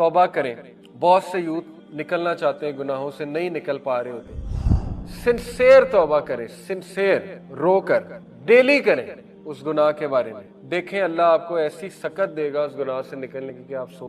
توبہ کریں. بہت سے یوتھ نکلنا چاہتے ہیں گناہوں سے, نہیں نکل پا رہے ہوتے. سنسیئر توبہ کریں, سنسیئر رو کر ڈیلی کریں اس گناہ کے بارے میں. دیکھیں اللہ آپ کو ایسی سکت دے گا اس گناہ سے نکلنے کی کہ آپ سو.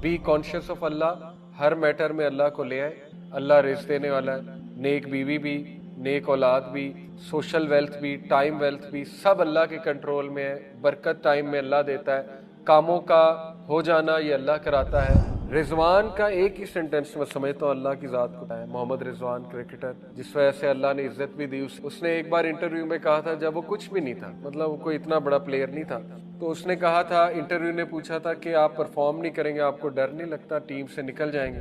بی کانشیس آف اللہ, ہر میٹر میں اللہ کو لے آئے. اللہ رزق دینے والا ہے, نیک بیوی بھی, نیک اولاد بھی, سوشل ویلتھ بھی, ٹائم ویلتھ بھی, سب اللہ کے کنٹرول میں ہے. برکت ٹائم میں اللہ دیتا ہے, کاموں کا ہو جانا یہ اللہ کراتا ہے. رضوان کا ایک ہی سینٹنس میں سمجھتا ہوں اللہ کی ذات کو ہے. محمد رضوان کرکٹر, جس وجہ سے اللہ نے عزت بھی دی. اس نے ایک بار انٹرویو میں کہا تھا, جب وہ کچھ بھی نہیں تھا, مطلب وہ کوئی اتنا بڑا پلیئر نہیں تھا, تو اس نے کہا تھا, انٹرویو نے پوچھا تھا کہ آپ پرفارم نہیں کریں گے, آپ کو ڈر نہیں لگتا ٹیم سے نکل جائیں گے؟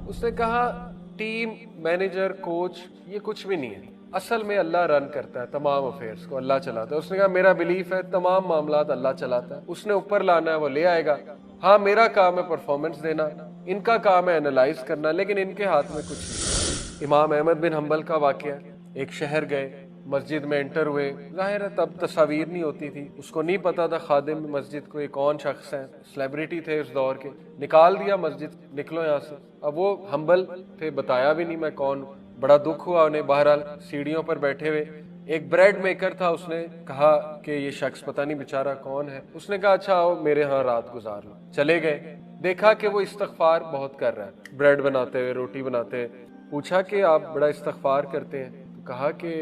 اس نے کہا ٹیم, مینیجر, کوچ یہ کچھ بھی نہیں ہے, اصل میں اللہ رن کرتا ہے تمام افیئرس کو, اللہ چلاتا ہے. اس نے کہا میرا بلیف ہے تمام معاملات اللہ چلاتا ہے, اس نے اوپر لانا ہے وہ لے آئے گا. ہاں میرا کام ہے پرفارمنس دینا, ان کا کام ہے اینالائز کرنا, لیکن ان کے ہاتھ میں کچھ نہیں. امام احمد بن حنبل کا واقعہ, ایک شہر گئے, مسجد میں انٹر ہوئے. ظاہر ہے تب تصاویر نہیں ہوتی تھی, اس کو نہیں پتا تھا خادم مسجد کو یہ کون شخص ہے, سیلیبریٹی تھے اس دور کے. نکال دیا مسجد, نکلو یہاں سے. اب وہ حنبل تھے, بتایا بھی نہیں میں کون. بڑا دکھ ہوا انہیں. بہرحال سیڑھیوں پر بیٹھے ہوئے ایک بریڈ میکر تھا, اس نے کہا کہ یہ شخص پتہ نہیں بیچارہ کون ہے. اس نے کہا اچھا آؤ میرے ہاں رات گزار لو. چلے گئے, دیکھا کہ وہ استغفار بہت کر رہا ہے, بریڈ بناتے ہوئے, روٹی بناتے ہوئے. پوچھا کہ آپ بڑا استغفار کرتے ہیں؟ کہا کہ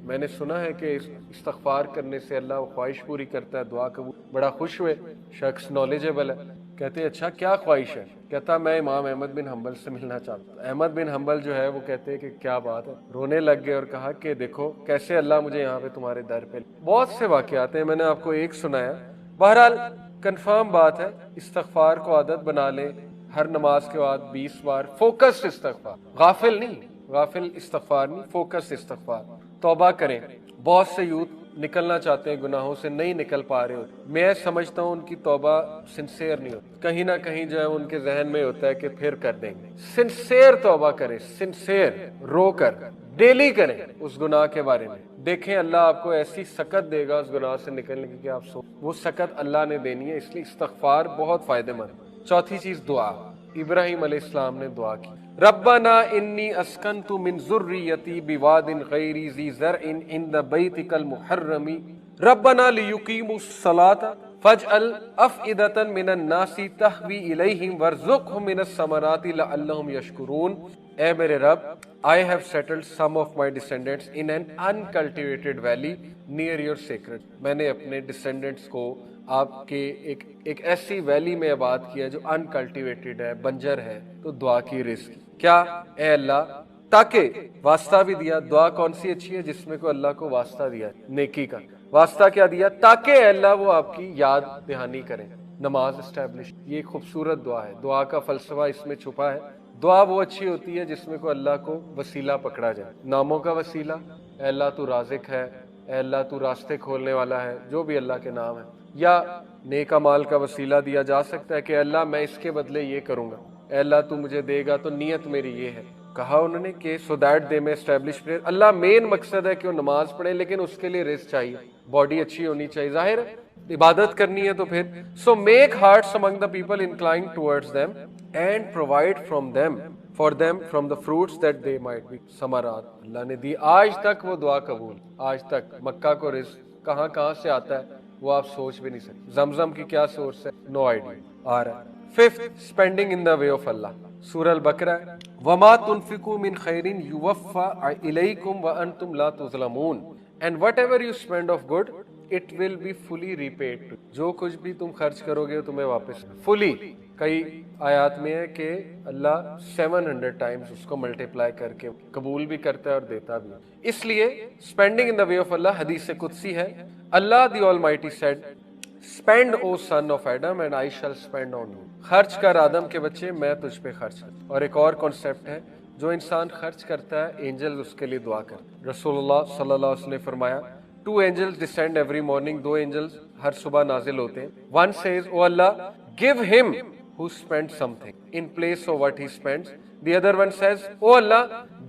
میں نے سنا ہے کہ استغفار کرنے سے اللہ وہ خواہش پوری کرتا ہے, دعا قبول. بڑا خوش ہوئے, شخص نالجیبل ہے. کہتے اچھا کیا خواہش ہے؟ کہتا میں امام احمد بن حنبل سے ملنا چاہتا ہوں. احمد بن حنبل جو ہے وہ کہتے کہ کیا بات ہے, رونے لگ گئے اور کہا کہ دیکھو کیسے اللہ مجھے یہاں پہ تمہارے در پہ. بہت سے واقعات ہیں, میں نے آپ کو ایک سنایا. بہرحال کنفرم بات ہے, استغفار کو عادت بنا لیں. ہر نماز کے بعد 20 بار فوکس استغفار, غافل نہیں, غافل استغفار نہیں, فوکس استغفار. توبہ کریں. بہت سے یوتھ نکلنا چاہتے ہیں گناہوں سے, نہیں نکل پا رہے ہوتے. میں سمجھتا ہوں ان کی توبہ سنسیئر نہیں ہوتی, کہیں نہ کہیں جو ہے ان کے ذہن میں ہوتا ہے کہ پھر کر دیں گے. سنسیئر توبہ کریں, سنسیئر رو کر ڈیلی کریں اس گناہ کے بارے میں. دیکھیں اللہ آپ کو ایسی سکت دے گا اس گناہ سے نکلنے کی کہ آپ سو. وہ سکت اللہ نے دینی ہے, اس لیے استغفار بہت فائدہ مند. چوتھی چیز دعا. ابراہیم علیہ السلام نے دعا کی, ربنا انی اسکنت من ذریتی بواد غیر ذی زرع عند بیتک المحرم ربنا لیقیموا الصلاۃ فاجعل افئدة من الناس تہوی الیہم وارزقہم من الثمرات لعلہم یشکرون. اے میرے رب, I have settled some of my descendants in an uncultivated valley near your sacred. میں نے اپنے descendants کو آپ کے ایک ایسی ویلی میں آباد کیا جو انکلٹیویٹڈ ہے, بنجر ہے. تو دعا کی رزق کیا, اے اللہ, تاکہ واسطہ بھی دیا. دعا کون سی اچھی ہے؟ جس میں کو اللہ کو واسطہ دیا, نیکی کا واسطہ کیا دیا, تاکہ اے اللہ وہ آپ کی یاد دہانی کریں. نماز اسٹیبلش, یہ ایک خوبصورت دعا ہے. دعا کا فلسفہ اس میں چھپا ہے. دعا وہ اچھی ہوتی ہے جس میں کو اللہ کو وسیلہ پکڑا جائے. ناموں کا وسیلہ, اے اللہ تو رازق ہے, اے اللہ تو راستے کھولنے والا ہے, جو بھی اللہ کے نام ہے. یا نیک اعمال کا وسیلہ دیا جا سکتا ہے کہ اللہ میں اس کے بدلے یہ کروں گا, اے اللہ تو مجھے دے گا تو نیت میری یہ ہے. کہا انہوں نے کہ سو دیٹ دے میں اسٹیبلش پریئر. اللہ مین مقصد ہے کہ وہ نماز پڑھے, لیکن اس کے لیے رزق چاہیے, باڈی اچھی ہونی چاہیے. ظاہر ہے عبادت کرنی ہے تو پھر so make hearts among the people inclined towards them and provide for them from the fruits that they might be. ثمرات اللہ نے دی. آج تک وہ دعا قبول, آج تک. مکہ کو رزق کہاں سے آتا ہے وہ آپ سوچ بھی نہیں سکتے. زمزم کی کیا سورس ہے, نو آئیڈیا. آ رہا ہے. Fifth, spending in the way of اللہ. سورہ البقرہ, وما تنفقوا من خیر یوفى الیکم وانتم لا تظلمون and whatever you spend of good it will be fully repaid to. جو کچھ بھی تم خرچ کرو گے تمہیں واپس فلی. کئی آیات میں ہے کہ اللہ 700 ٹائمز اس کو ملٹیپلائی کر کے قبول بھی کرتا ہے اور دیتا بھی. اس لیے spending in the way of اللہ حدیث قدسی ہے. اللہ the almighty said, spend O son of Adam and I shall spend on you. خرچ کر آدم کے بچے, میں تجھ پہ خرچ کر. اور ایک اور کانسیپٹ ہے, جو انسان خرچ کرتا ہے اینجل اس کے لیے دعا کرتے. رسول اللہ صلی اللہ علیہ وسلم نے فرمایا 2 angels descend every morning. 2 angels ہر صبح نازل ہوتے ہیں. One says, O Allah, give him who spends something in place of what he spends. The other one says, O Allah,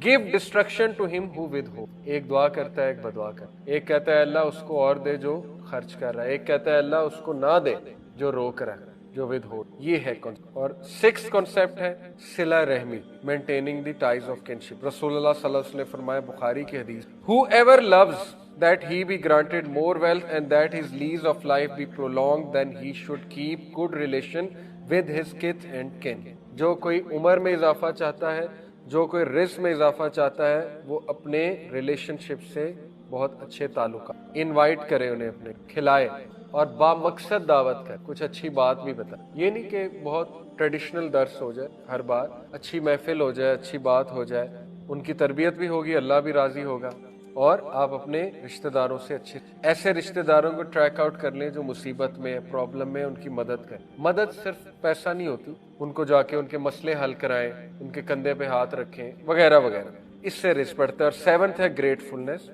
give destruction to him who withhold. ایک دعا کرتا ہے, ایک بدعا کرتا ہے. ایک کہتا ہے اللہ اس کو اور دے جو خرچ کر رہا ہے, ایک کہتا ہے اللہ اس کو نہ دے جو روک رہا ہے. جو ود ہو. یہ ہے concept. اور 6th concept ہے صلہ رحمی, maintaining the ties of kinship. رسول اللہ صلی اللہ علیہ وسلم نے فرمایا بخاری کی حدیث, whoever loves that he be granted more wealth and that his lease of life be prolonged, then he should keep good relation with his kith and kin. جو کوئی عمر میں اضافہ چاہتا ہے, جو کوئی رزق میں اضافہ چاہتا ہے, وہ اپنے ریلیشن شپ سے بہت اچھے تعلقات انوائٹ کرے, انہیں اپنے کھلائے اور با مقصد دعوت کر, کچھ اچھی بات بھی بتائے. یہ نہیں کہ بہت ٹریڈیشنل درس ہو جائے, ہر بار اچھی محفل ہو جائے, اچھی بات ہو جائے, ان کی تربیت بھی ہوگی, اللہ بھی راضی ہوگا, اور آپ اپنے رشتہ داروں سے اچھے ایسے رشتہ داروں کو ٹریک آؤٹ کر لیں جو مصیبت میں, پرابلم میں, ان کی مدد کریں. مدد صرف پیسہ نہیں ہوتی, ان کو جا کے ان کے مسئلے حل کرائیں, ان کے کندھے پہ ہاتھ رکھیں وغیرہ وغیرہ, اس سے رزق بڑھتا ہے. اور 7th ہے گریٹفلنس,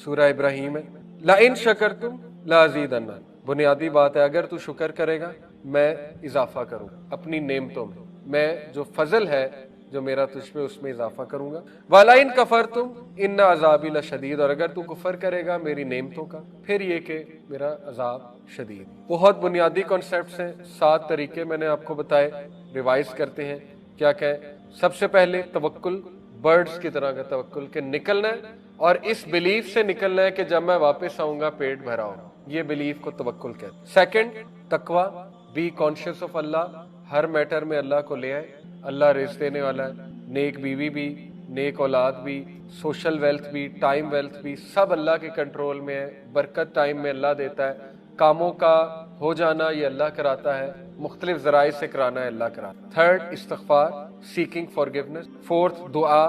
سورہ ابراہیم ہے, لئن شکرتم لازیدنکم. بنیادی بات ہے, اگر تو شکر کرے گا میں اضافہ کروں اپنی نعمتوں میں جو فضل ہے جو میرا تجھ پہ, اس میں اضافہ کروں گا. وَلَئِن كَفَرْتُمْ إِنَّ عَذَابِي لَشَدِيدٌ. اور اگر تو کفر کرے گا میری نعمتوں کا, پھر یہ کہ میرا عذاب شدید. بہت بنیادی کانسیپٹس ہیں, 7 طریقے میں نے آپ کو بتائے, ریوائز کرتے ہیں کیا کہیں. سب سے پہلے توکل, برڈز کی طرح کا توکل, کہ نکلنا ہے اور اس بلیف سے نکلنا ہے کہ جب میں واپس آؤں گا پیٹ بھرا ہوگا, یہ بلیف کو توکل کہتے ہیں. سیکنڈ تقوی, بی کانشیس آف اللہ, ہر میٹر میں اللہ کو لے آئے. اللہ رزق دینے والا ہے, نیک بیوی بھی, نیک اولاد بھی, سوشل ویلتھ بھی, ٹائم ویلتھ بھی, سب اللہ کے کنٹرول میں ہے. برکت ٹائم میں اللہ دیتا ہے, کاموں کا ہو جانا یہ اللہ کراتا ہے, مختلف ذرائع سے کرانا ہے اللہ کراتا ہے. تھرڈ استغفار, سیکنگ فارگیونیس. فورتھ دعا.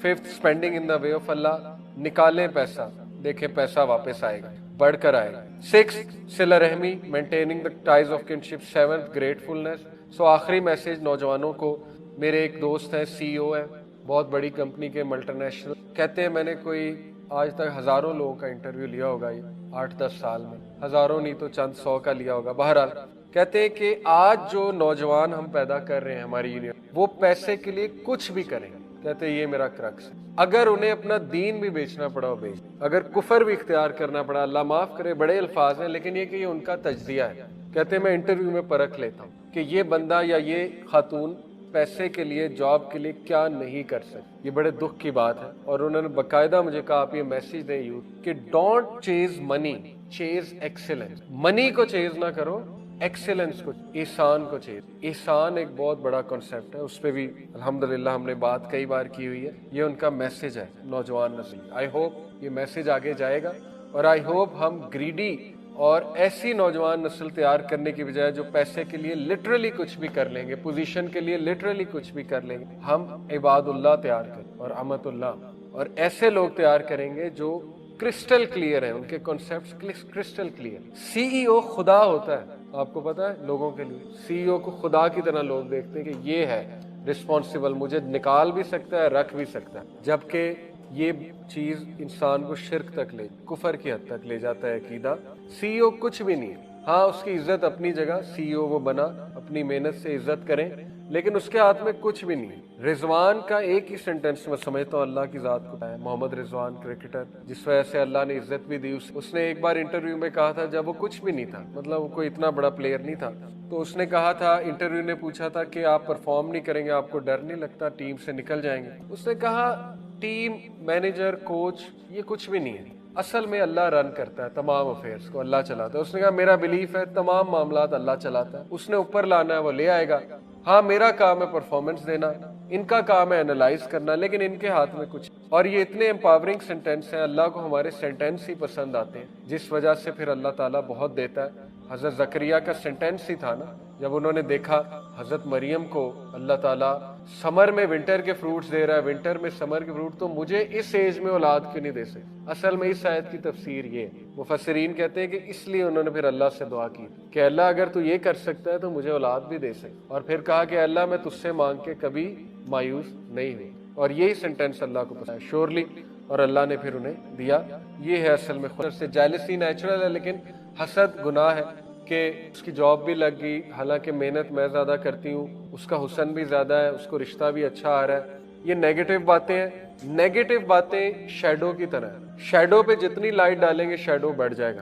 Fifth spending in the way of اللہ, نکالیں پیسہ, دیکھیں پیسہ واپس آئے گا, بڑھ کر آئے گا. 6 صلہ رحمی, maintaining the ties of kinship. 7 gratefulness. سو آخری میسج نوجوانوں کو, میرے ایک دوست ہیں, سی او ہے بہت بڑی کمپنی کے, ملٹی نیشنل, کہتے ہیں میں نے کوئی آج تک ہزاروں لوگوں کا انٹرویو لیا ہوگا, یہ 8-10 سال میں, ہزاروں نہیں تو چند 100 کا لیا ہوگا. بہرحال کہتے ہیں کہ آج جو نوجوان ہم پیدا کر رہے ہیں ہماری یونین, وہ پیسے کے لیے کچھ بھی کریں. کہتے ہیں یہ میرا کرکس ہے, اگر انہیں اپنا دین بھی بیچنا پڑا ہو بیچ, اگر کفر بھی اختیار کرنا پڑا, اللہ معاف کرے بڑے الفاظ ہیں لیکن یہ کہ یہ ان کا تجزیہ ہے. کہتے ہیں میں انٹرویو میں پرکھ لیتا ہوں کہ یہ بندہ یا یہ خاتون پیسے کے لیے, جاب کے لیے کیا نہیں کر سکتے. یہ بڑے دکھ کی بات ہے, اور انہوں نے باقاعدہ مجھے کہا آپ یہ میسج دیں یوتھ کہ ڈونٹ چیز منی, چیز ایکسیلنس. منی کو چیز نہ کرو, ایکسیلنس کو, احسان کو چیز. احسان ایک بہت بڑا کنسیپٹ ہے, اس پہ بھی الحمدللہ ہم نے بات کئی بار کی ہوئی ہے. یہ ان کا میسج ہے نوجوان نسل. آئی ہوپ یہ میسج آگے جائے گا, اور آئی ہوپ ہم گریڈی اور ایسی نوجوان نسل تیار کرنے کی بجائے جو پیسے کے لیے لٹرلی کچھ بھی کر لیں گے, پوزیشن کے لیے لٹرلی کچھ بھی کر لیں گے, ہم عباد اللہ تیار کریں اور امت اللہ, اور ایسے لوگ تیار کریں گے جو کرسٹل کلیئر ہیں, ان کے کانسیپٹس کرسٹل کلیئر. سی ای او خدا ہوتا ہے, آپ کو پتا ہے, لوگوں کے لیے سی ای او کو خدا کی طرح لوگ دیکھتے ہیں کہ یہ ہے رسپانسیبل, مجھے نکال بھی سکتا ہے, رکھ بھی سکتا ہے, جبکہ یہ چیز انسان کو شرک تک لے, کفر کی حد تک لے جاتا ہے عقیدہ. سی ای او کچھ بھی نہیں ہے, ہاں اس کی عزت اپنی جگہ, سی ای او وہ بنا, اپنی محنت سے عزت کریں, لیکن اس کے ہاتھ میں کچھ بھی نہیں ہے. رضوان کا ایک ہی سینٹینس میں سمجھتا ہوں اللہ کی ذات کو ہے, محمد رضوان کرکٹر, جس وجہ سے اللہ نے عزت بھی دی. اس نے ایک بار انٹرویو میں کہا تھا, جب وہ کچھ بھی نہیں تھا, مطلب وہ کوئی اتنا بڑا پلیئر نہیں تھا, تو اس نے کہا تھا, انٹرویو نے پوچھا تھا کہ آپ پرفارم نہیں کریں گے, آپ کو ڈر نہیں لگتا ٹیم سے نکل جائیں گے؟ اس نے کہا ٹیم, مینیجر, کوچ یہ کچھ بھی نہیں ہے, اصل میں اللہ رن کرتا ہے تمام افیئرس کو, اللہ چلاتا ہے. اس نے کہا میرا بلیف ہے تمام معاملات اللہ چلاتا ہے, اس نے اوپر لانا ہے وہ لے آئے گا. ہاں میرا کام ہے پرفارمنس دینا, ان کا کام ہے انالائز کرنا, لیکن ان کے ہاتھ میں کچھ. اور یہ اتنے امپاورنگ سینٹینس ہیں, اللہ کو ہمارے سینٹینس ہی پسند آتے ہیں, جس وجہ سے پھر اللہ تعالیٰ بہت دیتا ہے. حضرت زکریا کا سینٹینس ہی تھا نا, جب انہوں نے دیکھا حضرت مریم کو اللہ تعالیٰ سمر میں ونٹر کے فروٹس دے رہا ہے, ونٹر میں سمر کے فروٹ, تو مجھے اس ایج میں اولاد کیوں نہیں دے سکتے. اصل میں اس آیت کی تفسیر یہ, مفسرین کہتے ہیں کہ اس لیے انہوں نے پھر اللہ سے دعا کی کہ اللہ اگر تو یہ کر سکتا ہے تو مجھے اولاد بھی دے سکتا, اور پھر کہا کہ اللہ میں تجھ سے مانگ کے کبھی مایوس نہیں ہوئی, اور یہی سینٹینس اللہ کو پسند ہے شیورلی, اور اللہ نے پھر انہیں دیا. یہ ہے اصل میں خود سے. جیلسی نیچرل ہے, لیکن حسد گناہ ہے کہ اس کی جاب بھی لگ گئی, حالانکہ محنت میں زیادہ کرتی ہوں, اس کا حسن بھی زیادہ ہے, اس کو رشتہ بھی اچھا آ رہا ہے. یہ نیگیٹو باتیں ہیں. نیگیٹو باتیں شیڈو کی طرح ہیں, شیڈو پہ جتنی لائٹ ڈالیں گے شیڈو بڑھ جائے گا,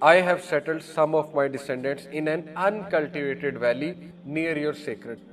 I have settled some of my descendants in an uncultivated valley near your sacred।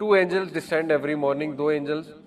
2 angels descend every morning। 2 angels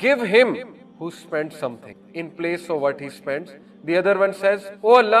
give him who spent something in place of what he spends। The other one says, O Allah,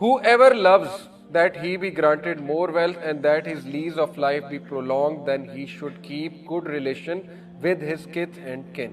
whoever loves that he be granted more wealth and that his lease of life be prolonged, then he should keep good relation with his kith and kin।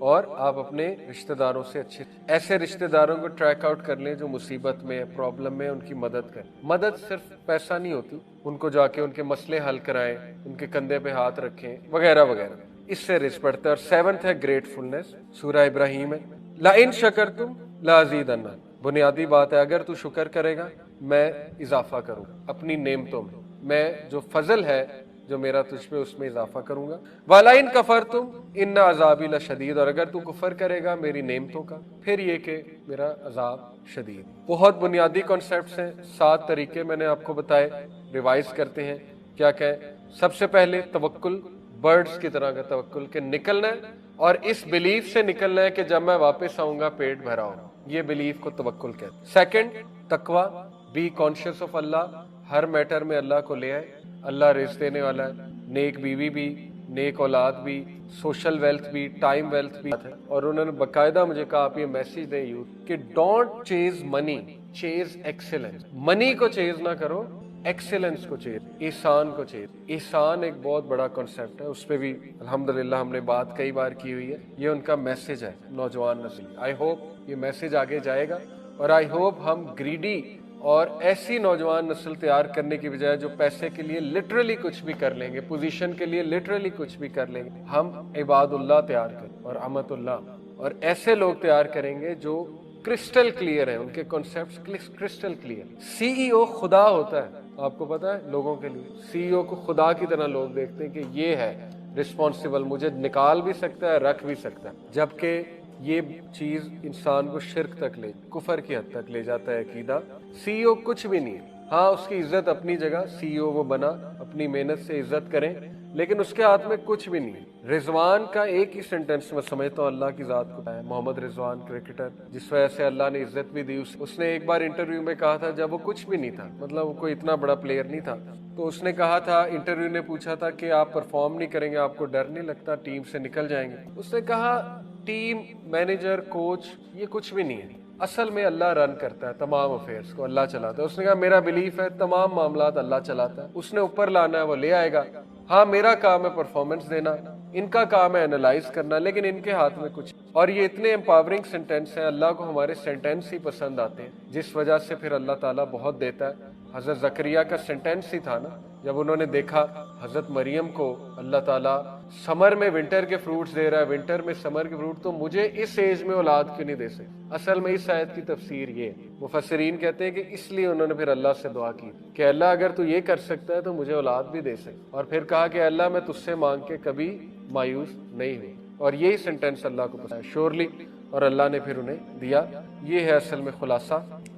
اور آپ اپنے رشتہ داروں سے اچھے ایسے رشتہ داروں کو ٹریک آؤٹ کر لیں جو مصیبت میں پرابلم میں، ان کی مدد کریں. مدد صرف پیسہ نہیں ہوتی، ان کو جا کے ان کے مسئلے حل کرائیں، ان کے کندھے پہ ہاتھ رکھیں وغیرہ وغیرہ. اس سے رزق بڑھتا ہے. اور 7 ہے گریٹفلنس. سورہ ابراہیم ہے، لَإِن شَكَرْتُمْ لَأَزِيدَنَّ. بنیادی بات ہے، اگر تو شکر کرے گا میں اضافہ کروں اپنی نعمتوں میں جو فضل ہے جو میرا تجھ پہ، اس میں اضافہ کروں گا. وَلَئِن كَفَرْتُمْ إِنَّ عَذَابِي لَشَدِيدٌ. اور اگر تو کفر کرے گا میری نعمتوں کا، پھر یہ کہ میرا عذاب شدید. بہت بنیادی کانسیپٹس ہیں، 7 طریقے میں نے آپ کو بتائے. ریوائز کرتے ہیں کیا کہیں. سب سے پہلے توکل، برڈز کی طرح کا توکل کہ نکلنا ہے، اور اس بلیف سے نکلنا ہے کہ جب میں واپس آؤں گا پیٹ بھرا ہو. یہ بلیف کو توکل کہتے ہیں. سیکنڈ تقوی، بی کانشیس آف اللہ. ہر میٹر میں اللہ کو لے آئے. اللہ رزق دینے والا ہے، نیک بیوی بھی، نیک اولاد بھی، سوشل ویلتھ بھی، ٹائم ویلتھ بھی ہے. اور انہوں نے باقاعدہ مجھے کہا آپ یہ میسج دیں یوتھ کہ ڈونٹ چیز منی، چیز ایکسیلنس. منی کو چیز نہ کرو، ایکسیلنس کو چیز، احسان کو چیز. احسان ایک بہت بڑا کنسیپٹ ہے، اس پہ بھی الحمدللہ ہم نے بات کئی بار کی ہوئی ہے. یہ ان کا میسج ہے نوجوان نسل. آئی ہوپ یہ میسج آگے جائے گا، اور آئی ہوپ ہم گریڈی اور ایسی نوجوان نسل تیار کرنے کی بجائے جو پیسے کے لیے لٹرلی کچھ بھی کر لیں گے، پوزیشن کے لیے لٹرلی کچھ بھی کر لیں گے، ہم عباد اللہ تیار کریں اور امت اللہ، اور ایسے لوگ تیار کریں گے جو کرسٹل کلیئر ہیں، ان کے کانسیپٹس کرسٹل کلیئر. سی ای او خدا ہوتا ہے، آپ کو پتا ہے لوگوں کے لیے سی ای او کو خدا کی طرح لوگ دیکھتے ہیں کہ یہ ہے رسپانسیبل، مجھے نکال بھی سکتا ہے رکھ بھی سکتا ہے. جبکہ یہ چیز انسان کو شرک تک لے، کفر کی حد تک لے جاتا ہے عقیدہ. سی ای او کچھ بھی نہیں ہے. ہاں اس کی عزت اپنی جگہ، سی ای او وہ بنا، اپنی محنت سے عزت کریں، لیکن اس کے ہاتھ میں کچھ بھی نہیں ہے. رضوان کا ایک ہی سینٹنس میں سمجھتا ہوں اللہ کی ذات کو ہے. محمد رضوان کرکٹر جس وجہ سے اللہ نے عزت بھی دی، اس نے ایک بار انٹرویو میں کہا تھا جب وہ کچھ بھی نہیں تھا، مطلب وہ کوئی اتنا بڑا پلیئر نہیں تھا، تو اس نے کہا تھا، انٹرویو نے پوچھا تھا کہ آپ پرفارم نہیں کریں گے، آپ کو ڈر نہیں لگتا ٹیم سے نکل جائیں گے؟ اس نے کہا ٹیم، مینیجر، کوچ یہ کچھ بھی نہیں ہے، اصل میں اللہ رن کرتا ہے تمام افیئرس کو، اللہ چلاتا ہے. اس نے کہا میرا بلیف ہے تمام معاملات اللہ چلاتا ہے، اس نے اوپر لانا ہے وہ لے آئے گا. ہاں میرا کام ہے پرفارمنس دینا، ان کا کام ہے انالائز کرنا، لیکن ان کے ہاتھ میں کچھ. اور یہ اتنے امپاورنگ سینٹینس ہیں، اللہ کو ہمارے سینٹینس ہی پسند آتے ہیں، جس وجہ سے پھر اللہ تعالیٰ بہت دیتا ہے. حضرت زکریہ کا سینٹینس ہی تھا نا، جب انہوں نے دیکھا حضرت مریم کو اللہ تعالیٰ سمر میں ونٹر کے فروٹس دے رہا ہے، ونٹر میں سمر کے فروٹ، تو مجھے اس ایج میں اولاد کیوں نہیں دے سکتے؟ اصل میں اس آیت کی تفسیر یہ ہے. مفسرین کہتے ہیں کہ اس لیے انہوں نے پھر اللہ سے دعا کی کہ اللہ اگر تو یہ کر سکتا ہے تو مجھے اولاد بھی دے سکتا. اور پھر کہا کہ اللہ میں تجھ سے مانگ کے کبھی مایوس نہیں ہوں. اور یہی سینٹینس اللہ کو پسند ہے شیورلی، اور اللہ نے پھر انہیں دیا. یہ ہے اصل میں خلاصہ.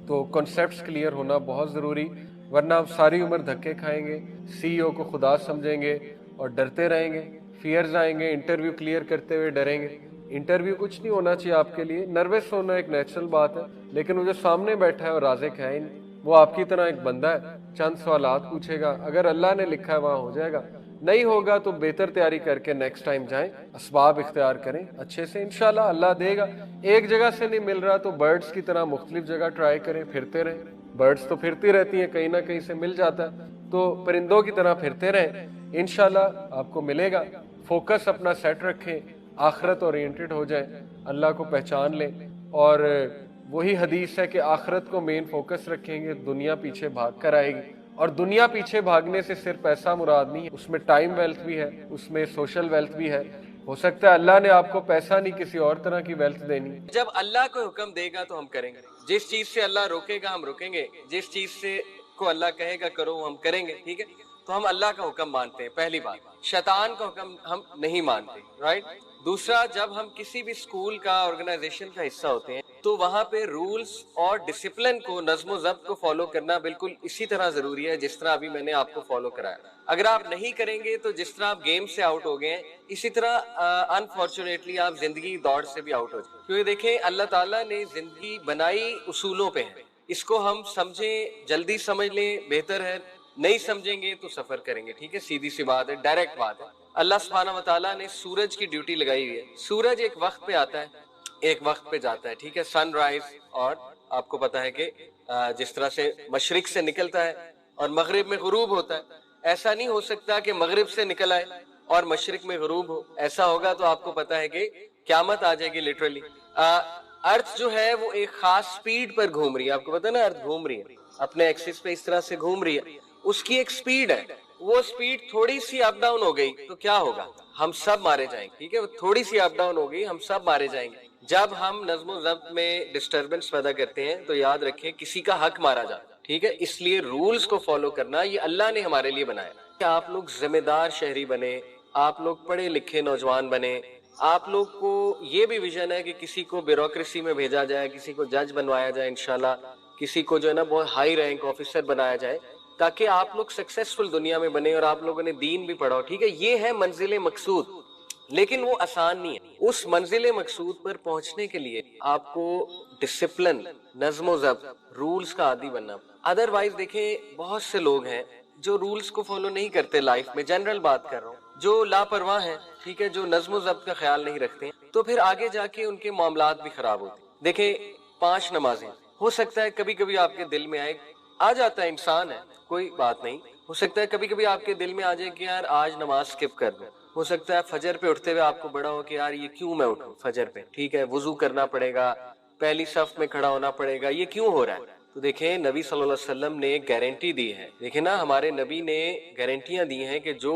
تو کنسیپٹس کلیئر ہونا بہت ضروری، ورنہ آپ ساری عمر دھکے کھائیں گے، سی ای او کو خدا سمجھیں گے اور ڈرتے رہیں گے. فیئرز آئیں گے، انٹرویو کلیئر کرتے ہوئے ڈریں گے. انٹرویو کچھ نہیں ہونا چاہیے آپ کے لیے، نروس ہونا ایک نیچرل بات ہے، لیکن وہ جو سامنے بیٹھا ہے اور رازق ہے نہیں، وہ آپ کی طرح ایک بندہ ہے، چند سوالات پوچھے گا، اگر اللہ نے لکھا ہے وہاں ہو جائے گا، نہیں ہوگا تو بہتر تیاری کر کے نیکسٹ ٹائم جائیں، اسباب اختیار کریں اچھے سے، انشاءاللہ اللہ دے گا. ایک جگہ سے نہیں مل رہا تو برڈز کی طرح مختلف جگہ ٹرائی کریں، پھرتے رہیں. برڈز تو پھرتی رہتی ہیں، کہیں نہ کہیں سے مل جاتا ہے، تو پرندوں کی طرح پھرتے رہیں، انشاءاللہ آپ کو ملے گا. فوکس اپنا سیٹ رکھیں، آخرت اورینٹڈ ہو جائیں، اللہ کو پہچان لیں. اور وہی حدیث ہے کہ آخرت کو مین فوکس رکھیں گے، دنیا پیچھے بھاگ کر آئے گی. اور دنیا پیچھے بھاگنے سے صرف پیسہ مراد نہیں ہے، اس میں ٹائم ویلتھ بھی ہے، اس میں سوشل ویلتھ بھی ہے. ہو سکتا ہے اللہ نے آپ کو پیسہ نہیں کسی اور طرح کی ویلتھ دینی. جب اللہ کو حکم دے گا تو ہم کریں گے، جس چیز سے اللہ روکے گا ہم رکیں گے، جس چیز سے کو اللہ کہے گا کرو وہ ہم کریں گے. ٹھیک ہے، تو ہم اللہ کا حکم مانتے ہیں، پہلی بات. شیطان کا حکم ہم نہیں مانتے، رائٹ. دوسرا، جب ہم کسی بھی اسکول کا، آرگنائزیشن کا حصہ ہوتے ہیں تو وہاں پہ رولز اور ڈسپلن کو، نظم و ضبط کو فالو کرنا بالکل اسی طرح ضروری ہے جس طرح ابھی میں نے آپ کو فالو کرایا. اگر آپ نہیں کریں گے تو جس طرح آپ گیم سے آؤٹ ہو گئے ہیں، اسی طرح انفارچونیٹلی آپ زندگی دوڑ سے بھی آؤٹ ہو جائیں. کیونکہ دیکھیں اللہ تعالیٰ نے زندگی بنائی اصولوں پہ ہے، اس کو ہم سمجھیں، جلدی سمجھ لیں بہتر ہے، نہیں سمجھیں گے تو سفر کریں گے. ٹھیک ہے، سیدھی سی بات ہے، ڈائریکٹ بات ہے. اللہ سبحانہ و تعالیٰ نے سورج کی ڈیوٹی لگائی ہوئی ہے. سورج ایک وقت پہ آتا ہے، ایک وقت پہ جاتا ہے. ٹھیک ہے، سن رائز، اور آپ کو پتا ہے کہ جس طرح سے مشرق سے نکلتا ہے اور مغرب میں غروب ہوتا ہے، ایسا نہیں ہو سکتا کہ مغرب سے نکل آئے اور مشرق میں غروب ہو. ایسا ہوگا تو آپ کو پتا ہے کہ قیامت آ جائے گی لٹرلی. ارتھ جو ہے وہ ایک خاص سپیڈ پر گھوم رہی ہے, آپ کو پتا ہے نا, ارتھ گھوم رہی ہے اپنے ایکسس پہ اس طرح سے گھوم رہی ہے, اس کی ایک سپیڈ ہے, وہ سپیڈ تھوڑی سی اپ ڈاؤن ہو گئی تو کیا ہوگا, ہم سب مارے جائیں گے. ٹھیک ہے, تھوڑی سی اپ ڈاؤن ہو گئی, ہم سب مارے جائیں گے. جب ہم نظم و ضبط میں ڈسٹربنس پیدا کرتے ہیں تو یاد رکھیں کسی کا حق مارا جاتا ہے. ٹھیک ہے, اس لیے رولز کو فالو کرنا یہ اللہ نے ہمارے لیے بنایا کہ آپ لوگ ذمہ دار شہری بنے, آپ لوگ پڑھے لکھے نوجوان بنے, آپ لوگ کو یہ بھی ویژن ہے کہ کسی کو بیوروکریسی میں بھیجا جائے, کسی کو جج بنوایا جائے انشاءاللہ, کسی کو جو ہے نا بہت ہائی رینک آفیسر بنایا جائے, تاکہ آپ لوگ سکسیسفل دنیا میں بنے اور آپ لوگوں نے دین بھی پڑھا ہو. ٹھیک ہے, یہ ہے منزل مقصود, لیکن وہ آسان نہیں ہے. اس منزل مقصود پر پہنچنے کے لیے آپ کو ڈسپلن, نظم و ضبط, رولز کا عادی بننا. ادروائز دیکھیں بہت سے لوگ ہیں جو رولز کو فالو نہیں کرتے لائف میں, جنرل بات کر رہا ہوں, جو لاپرواہ ہیں. ٹھیک ہے, جو نظم و ضبط کا خیال نہیں رکھتے, تو پھر آگے جا کے ان کے معاملات بھی خراب ہوتے. دیکھیں 5 نمازیں, ہو سکتا ہے کبھی کبھی آپ کے دل میں آئے, آ جاتا ہے, انسان ہے, کوئی بات نہیں, ہو سکتا ہے کبھی کبھی آپ کے دل میں آ جائے کہ یار آج نماز سکپ کر دوں. ہو سکتا ہے فجر پہ اٹھتے ہوئے آپ کو بڑا ہو کہ یار یہ کیوں میں اٹھوں فجر پہ. ٹھیک ہے, وضو کرنا پڑے گا, پہلی صف میں کھڑا ہونا پڑے گا, یہ کیوں ہو رہا ہے. تو دیکھیں نبی صلی اللہ علیہ وسلم نے گارنٹی دی ہے, دیکھیں نا ہمارے نبی نے گارنٹیاں دی ہیں کہ جو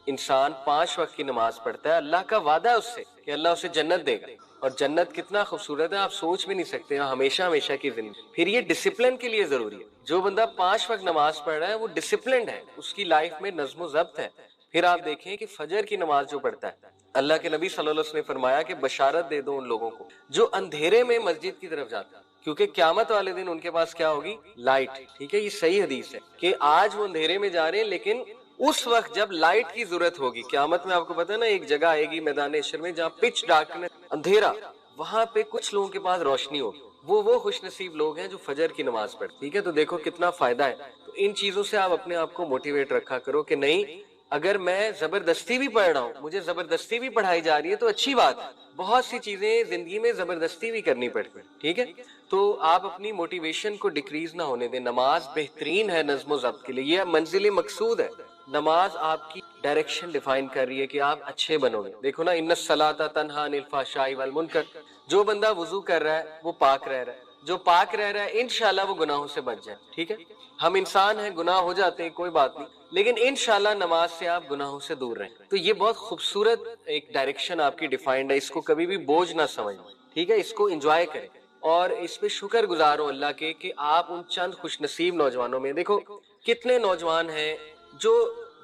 انسان 5 وقت کی نماز پڑھتا ہے, اللہ کا وعدہ ہے اس سے کہ اللہ اسے جنت دے گا. اور جنت کتنا خوبصورت ہے آپ سوچ بھی نہیں سکتے, ہمیشہ ہمیشہ کی زندگی. پھر یہ ڈسپلن کے لیے ضروری ہے. جو بندہ 5 وقت نماز پڑھ رہا ہے وہ ڈسپلنڈ ہے, اس کی لائف میں نظم و ضبط ہے. پھر آپ دیکھیں کہ فجر کی نماز جو پڑھتا ہے, اللہ کے نبی صلی اللہ علیہ وسلم نے فرمایا کہ بشارت دے دو ان لوگوں کو جو اندھیرے میں مسجد کی طرف جاتے ہیں, کیونکہ قیامت والے دن ان کے پاس کیا ہوگی, لائٹ. ٹھیک ہے, یہ صحیح حدیث ہے کہ آج وہ اندھیرے میں جا رہے ہیں, لیکن اس وقت جب لائٹ کی ضرورت ہوگی قیامت میں, آپ کو پتا ہے نا ایک جگہ آئے گی میدان حشر میں جہاں پچ ڈارکنس, اندھیرا, وہاں پہ کچھ لوگوں کے پاس روشنی ہوگی, وہ خوش نصیب لوگ ہیں جو فجر کی نماز پڑھتے. ٹھیک ہے, تو دیکھو کتنا فائدہ ہے. تو ان چیزوں سے آپ اپنے آپ کو موٹیویٹ رکھا کرو کہ نہیں, اگر میں زبردستی بھی پڑھ رہا ہوں, مجھے زبردستی بھی پڑھائی جا رہی ہے تو اچھی بات ہے. بہت سی چیزیں زندگی میں زبردستی بھی کرنی پڑتی ہیں. ٹھیک ہے, تو آپ اپنی موٹیویشن کو ڈکریز نہ ہونے دیں. نماز بہترین ہے نظم و ضبط کے لیے, یہ منزل مقصود ہے. نماز آپ کی ڈائریکشن ڈیفائن کر رہی ہے کہ آپ اچھے بنو گے. دیکھو نا, ان الصلاۃ تنہی عن الفحشاء والمنکر, جو بندہ وضو کر رہا ہے وہ پاک رہ رہا ہے, جو پاک رہ رہا ہے انشاءاللہ وہ گناہوں سے بچ جائے. ٹھیک ہے, ہم انسان ہیں, گناہ ہو جاتے ہیں, کوئی بات نہیں, لیکن انشاءاللہ نماز سے آپ گناہوں سے دور رہیں. تو یہ بہت خوبصورت ایک ڈائریکشن آپ کی ڈیفائنڈ ہے, اس کو کبھی بھی بوجھ نہ سمجھیں. ٹھیک ہے, اس کو انجوائے کریں اور اس پہ شکر گزار ہو اللہ کے کہ آپ ان چند خوش نصیب نوجوانوں میں. دیکھو کتنے نوجوان ہیں جو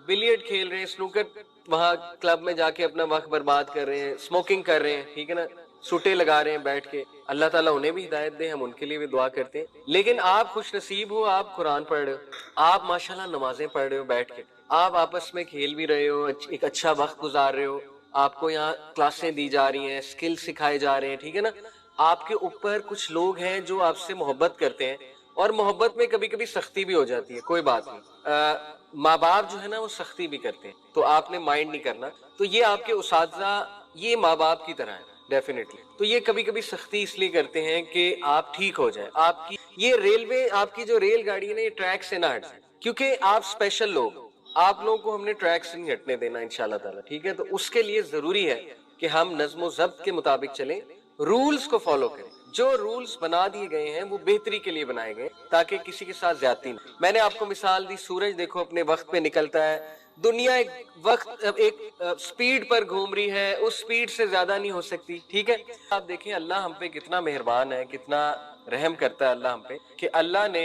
بلیئرڈ کھیل رہے ہیں, سنوکر وہاں کلب میں جا کے اپنا وقت برباد کر رہے ہیں, اسموکنگ کر رہے ہیں. ٹھیک ہے نا, سوٹے لگا رہے ہیں بیٹھ کے. اللہ تعالیٰ انہیں بھی ہدایت دے, ہم ان کے لیے بھی دعا کرتے ہیں. لیکن آپ خوش نصیب ہو, آپ قرآن پڑھ رہے ہو, آپ ماشاءاللہ نمازیں پڑھ رہے ہو بیٹھ کے, آپ آپس میں کھیل بھی رہے ہو, ایک اچھا وقت گزار رہے ہو, آپ کو یہاں کلاسیں دی جا رہی ہیں, اسکل سکھائے جا رہے ہیں. ٹھیک ہے نا, آپ کے اوپر کچھ لوگ ہیں جو آپ سے محبت کرتے ہیں, اور محبت میں کبھی کبھی سختی بھی ہو جاتی ہے, کوئی بات نہیں. ماں باپ جو ہے نا وہ سختی بھی کرتے ہیں, تو آپ نے مائنڈ نہیں کرنا. تو یہ آپ کے اساتذہ یہ ماں باپ کی طرح ہے ڈیفینیٹلی. تو یہ کبھی کبھی سختی اس لیے کرتے ہیں کہ آپ ٹھیک ہو جائیں. آپ کی یہ ریلوے, آپ کی جو ریل گاڑی ہے نا, یہ ٹریک سے نہ ہٹ جائے, کیونکہ آپ اسپیشل لوگ, آپ لوگوں کو ہم نے ٹریک سے نہیں ہٹنے دینا انشاءاللہ تعالی. ٹھیک ہے, تو اس کے لیے ضروری ہے کہ ہم نظم و ضبط کے مطابق چلیں, رولز کو فالو کریں. جو رولز بنا دیے گئے ہیں وہ بہتری کے لیے بنائے گئے تاکہ کسی کے ساتھ زیادتی نہ. میں نے آپ کو مثال دی, سورج دیکھو اپنے وقت پہ نکلتا ہے, دنیا ایک وقت ایک سپیڈ پر گھوم رہی ہے, اس سپیڈ سے زیادہ نہیں ہو سکتی. ٹھیک ہے, آپ دیکھیں اللہ ہم پہ کتنا مہربان ہے, کتنا رحم کرتا ہے اللہ ہم پہ, کہ اللہ نے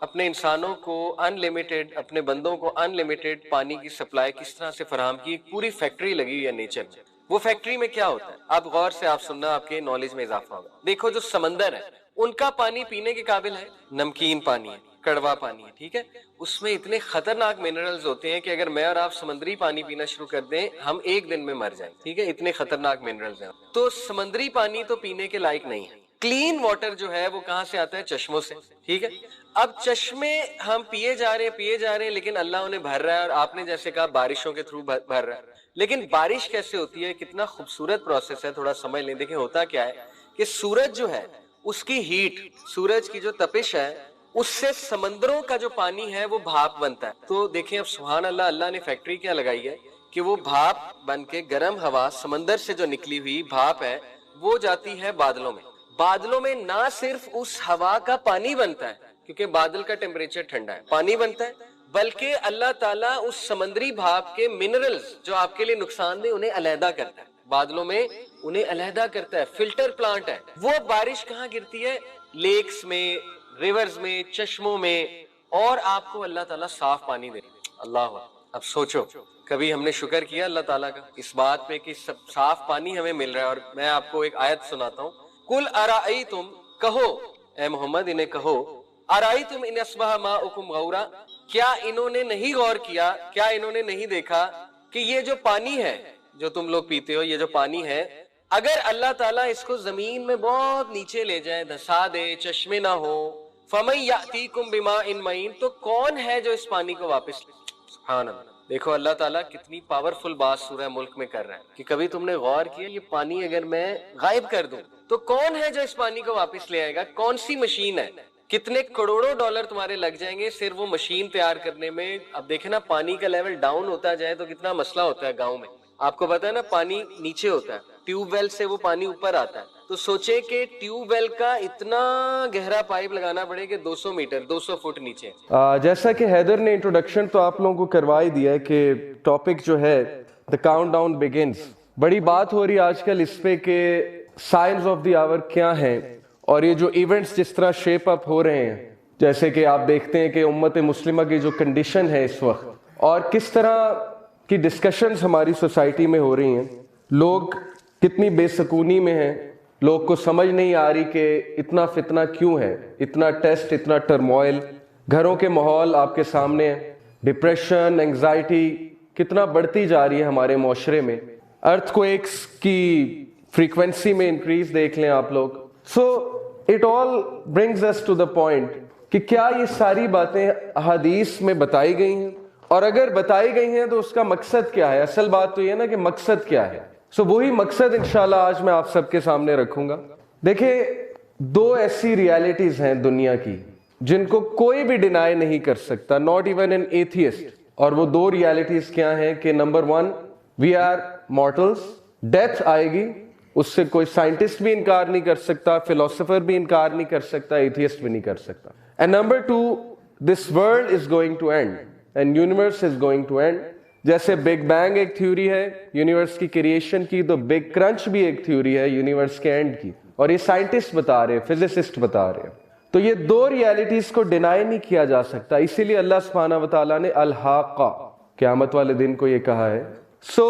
اپنے انسانوں کو ان لمیٹڈ, اپنے بندوں کو ان لمیٹڈ پانی کی سپلائی کس طرح سے فراہم کی. ایک پوری فیکٹری لگی ہوئی ہے نیچر میں. وہ فیکٹری میں کیا ہوتا ہے, آپ غور سے آپ سننا, آپ کے نالج میں اضافہ ہوگا. دیکھو جو سمندر ہے ان کا پانی پینے کے قابل ہے, نمکین پانی ہے, کڑوا پانی ہے. ٹھیک ہے, اس میں اتنے خطرناک منرلز ہوتے ہیں کہ اگر میں اور آپ سمندری پانی پینا شروع کر دیں ہم ایک دن میں مر جائیں. ٹھیک ہے, اتنے خطرناک منرلز ہیں. تو سمندری پانی تو پینے کے لائق نہیں ہے. کلین واٹر جو ہے وہ کہاں سے آتا ہے, چشموں سے. ٹھیک ہے, اب چشمے ہم پیے جا رہے ہیں, لیکن اللہ انہیں بھر رہا ہے, اور آپ نے جیسے کہا بارشوں کے تھرو بھر رہا ہے. لیکن بارش کیسے ہوتی ہے, کتنا خوبصورت پروسیس ہے, تھوڑا سمجھ لیں. دیکھیں ہوتا کیا ہے کہ سورج جو ہے اس کی ہیٹ, سورج کی جو تپش ہے, اس سے سمندروں کا جو پانی ہے وہ بھاپ بنتا ہے. تو دیکھیں اب سبحان اللہ, اللہ نے فیکٹری کیا لگائی ہے کہ وہ بھاپ بن کے گرم ہوا سمندر سے جو نکلی ہوئی بھاپ ہے وہ جاتی ہے بادلوں میں. بادلوں میں نہ صرف اس ہوا کا پانی بنتا ہے کیونکہ بادل کا ٹیمپریچر ٹھنڈا ہے, پانی بنتا ہے, بلکہ اللہ تعالیٰ اس سمندری بھاپ کے منرلز جو آپ کے لیے نقصان دہ انہیں علیحدہ کرتا ہے, بادلوں میں انہیں علیحدہ کرتا ہے, فلٹر پلانٹ ہے. وہ بارش کہاں گرتی ہے؟ لیکس میں, ریورز میں, چشموں میں, اور آپ کو اللہ تعالیٰ صاف پانی دے. اللہ, اب سوچو کبھی ہم نے شکر کیا اللہ تعالیٰ کا اس بات پہ کہ سب صاف پانی ہمیں مل رہا ہے. اور میں آپ کو ایک آیت سناتا ہوں. قل ارائیتم, کہو اے محمد انہیں کہو, ارائیتم ان اصبح ماؤکم غورا, کیا انہوں نے نہیں غور کیا, کیا انہوں نے نہیں دیکھا کہ یہ جو پانی ہے جو تم لوگ پیتے ہو, یہ جو پانی ہے, اگر اللہ تعالیٰ اس کو زمین میں بہت نیچے لے جائے, دھسا دے, چشمے نہ ہو, فَمَن يَأْتِيكُم بِمَاءٍ مَّعِينٍ, تو کون ہے جو اس پانی کو واپس لے. سبحان اللہ. دیکھو اللہ تعالیٰ کتنی پاورفل بات سورہ ملک میں کر رہا ہے کہ کبھی تم نے غور کیا یہ پانی اگر میں غائب کر دوں تو کون ہے جو اس پانی کو واپس لے آئے گا؟ کون سی مشین ہے؟ کتنے کروڑوں ڈالر تمہارے لگ جائیں گے صرف وہ مشین تیار کرنے میں. اب دیکھیں نا, پانی کا لیول ڈاؤن ہوتا جائے تو کتنا مسئلہ ہوتا ہے گاؤں میں. آپ کو پتا ہے نا, پانی نیچے ہوتا ہے, ٹیوب ویل سے وہ پانی اوپر آتا ہے, تو سوچے کہ ٹیوب ویل کا اتنا گہرا پائپ لگانا پڑے کہ 200 میٹر 200 فٹ نیچے. جیسا کہ حیدر نے انٹروڈکشن تو آپ لوگوں کو کروا ہی دیا ہے کہ ٹاپک جو ہے دا کاؤنٹ ڈاؤن بگنز. بڑی بات ہو رہی ہے آج کل اس پہ کہ سائنس آف دی آور کیا ہیں, اور یہ جو ایونٹس جس طرح شیپ اپ ہو رہے ہیں, جیسے کہ آپ دیکھتے ہیں کہ امت مسلمہ کی جو کنڈیشن ہے اس وقت, اور کس طرح کی ڈسکشنز ہماری سوسائٹی میں ہو رہی ہیں, لوگ کتنی بے سکونی میں ہیں, لوگ کو سمجھ نہیں آ رہی کہ اتنا فتنہ کیوں ہے, اتنا ٹیسٹ, اتنا ٹرموائل, گھروں کے ماحول آپ کے سامنے ہیں, ڈپریشن, انگزائٹی کتنا بڑھتی جا رہی ہے ہمارے معاشرے میں, ارتھ کویکس کی فریکوینسی میں انکریز دیکھ لیں آپ لوگ. So it all brings us to the point کہ کیا یہ ساری باتیں احادیث میں بتائی گئی ہیں, اور اگر بتائی گئی ہیں تو اس کا مقصد کیا ہے؟ اصل بات تو یہ نا کہ مقصد کیا ہے. سو وہی مقصد انشاءاللہ آج میں آپ سب کے سامنے رکھوں گا. دیکھیں, دو ایسی ریالٹیز ہیں دنیا کی جن کو کوئی بھی ڈینائی نہیں کر سکتا, ناٹ ایون این ایتھیسٹ. اور وہ دو ریالٹیز کیا ہیں کہ نمبر 1, وی آر مارٹلز, ڈیتھ آئے گی, اس سے کوئی سائنٹسٹ بھی انکار نہیں کر سکتا, فلاسفر بھی انکار نہیں کر سکتا, ایتھیسٹ بھی نہیں کر سکتا. And number 2, this world is going to end and universe is going to end. جیسے بگ بینگ ایک تھیوری ہے یونیورس کی کریشن کی, تو بگ کرنچ بھی ایک تھیوری ہے یونیورس کے اینڈ کی, اور یہ سائنٹسٹ بتا رہے ہیں, فزسسٹ بتا رہے ہیں. تو یہ دو ریالٹیز کو ڈینائی نہیں کیا جا سکتا, اسی لیے اللہ سبحانہ و تعالیٰ نے الحاقہ, قیامت والے دن کو یہ کہا ہے. So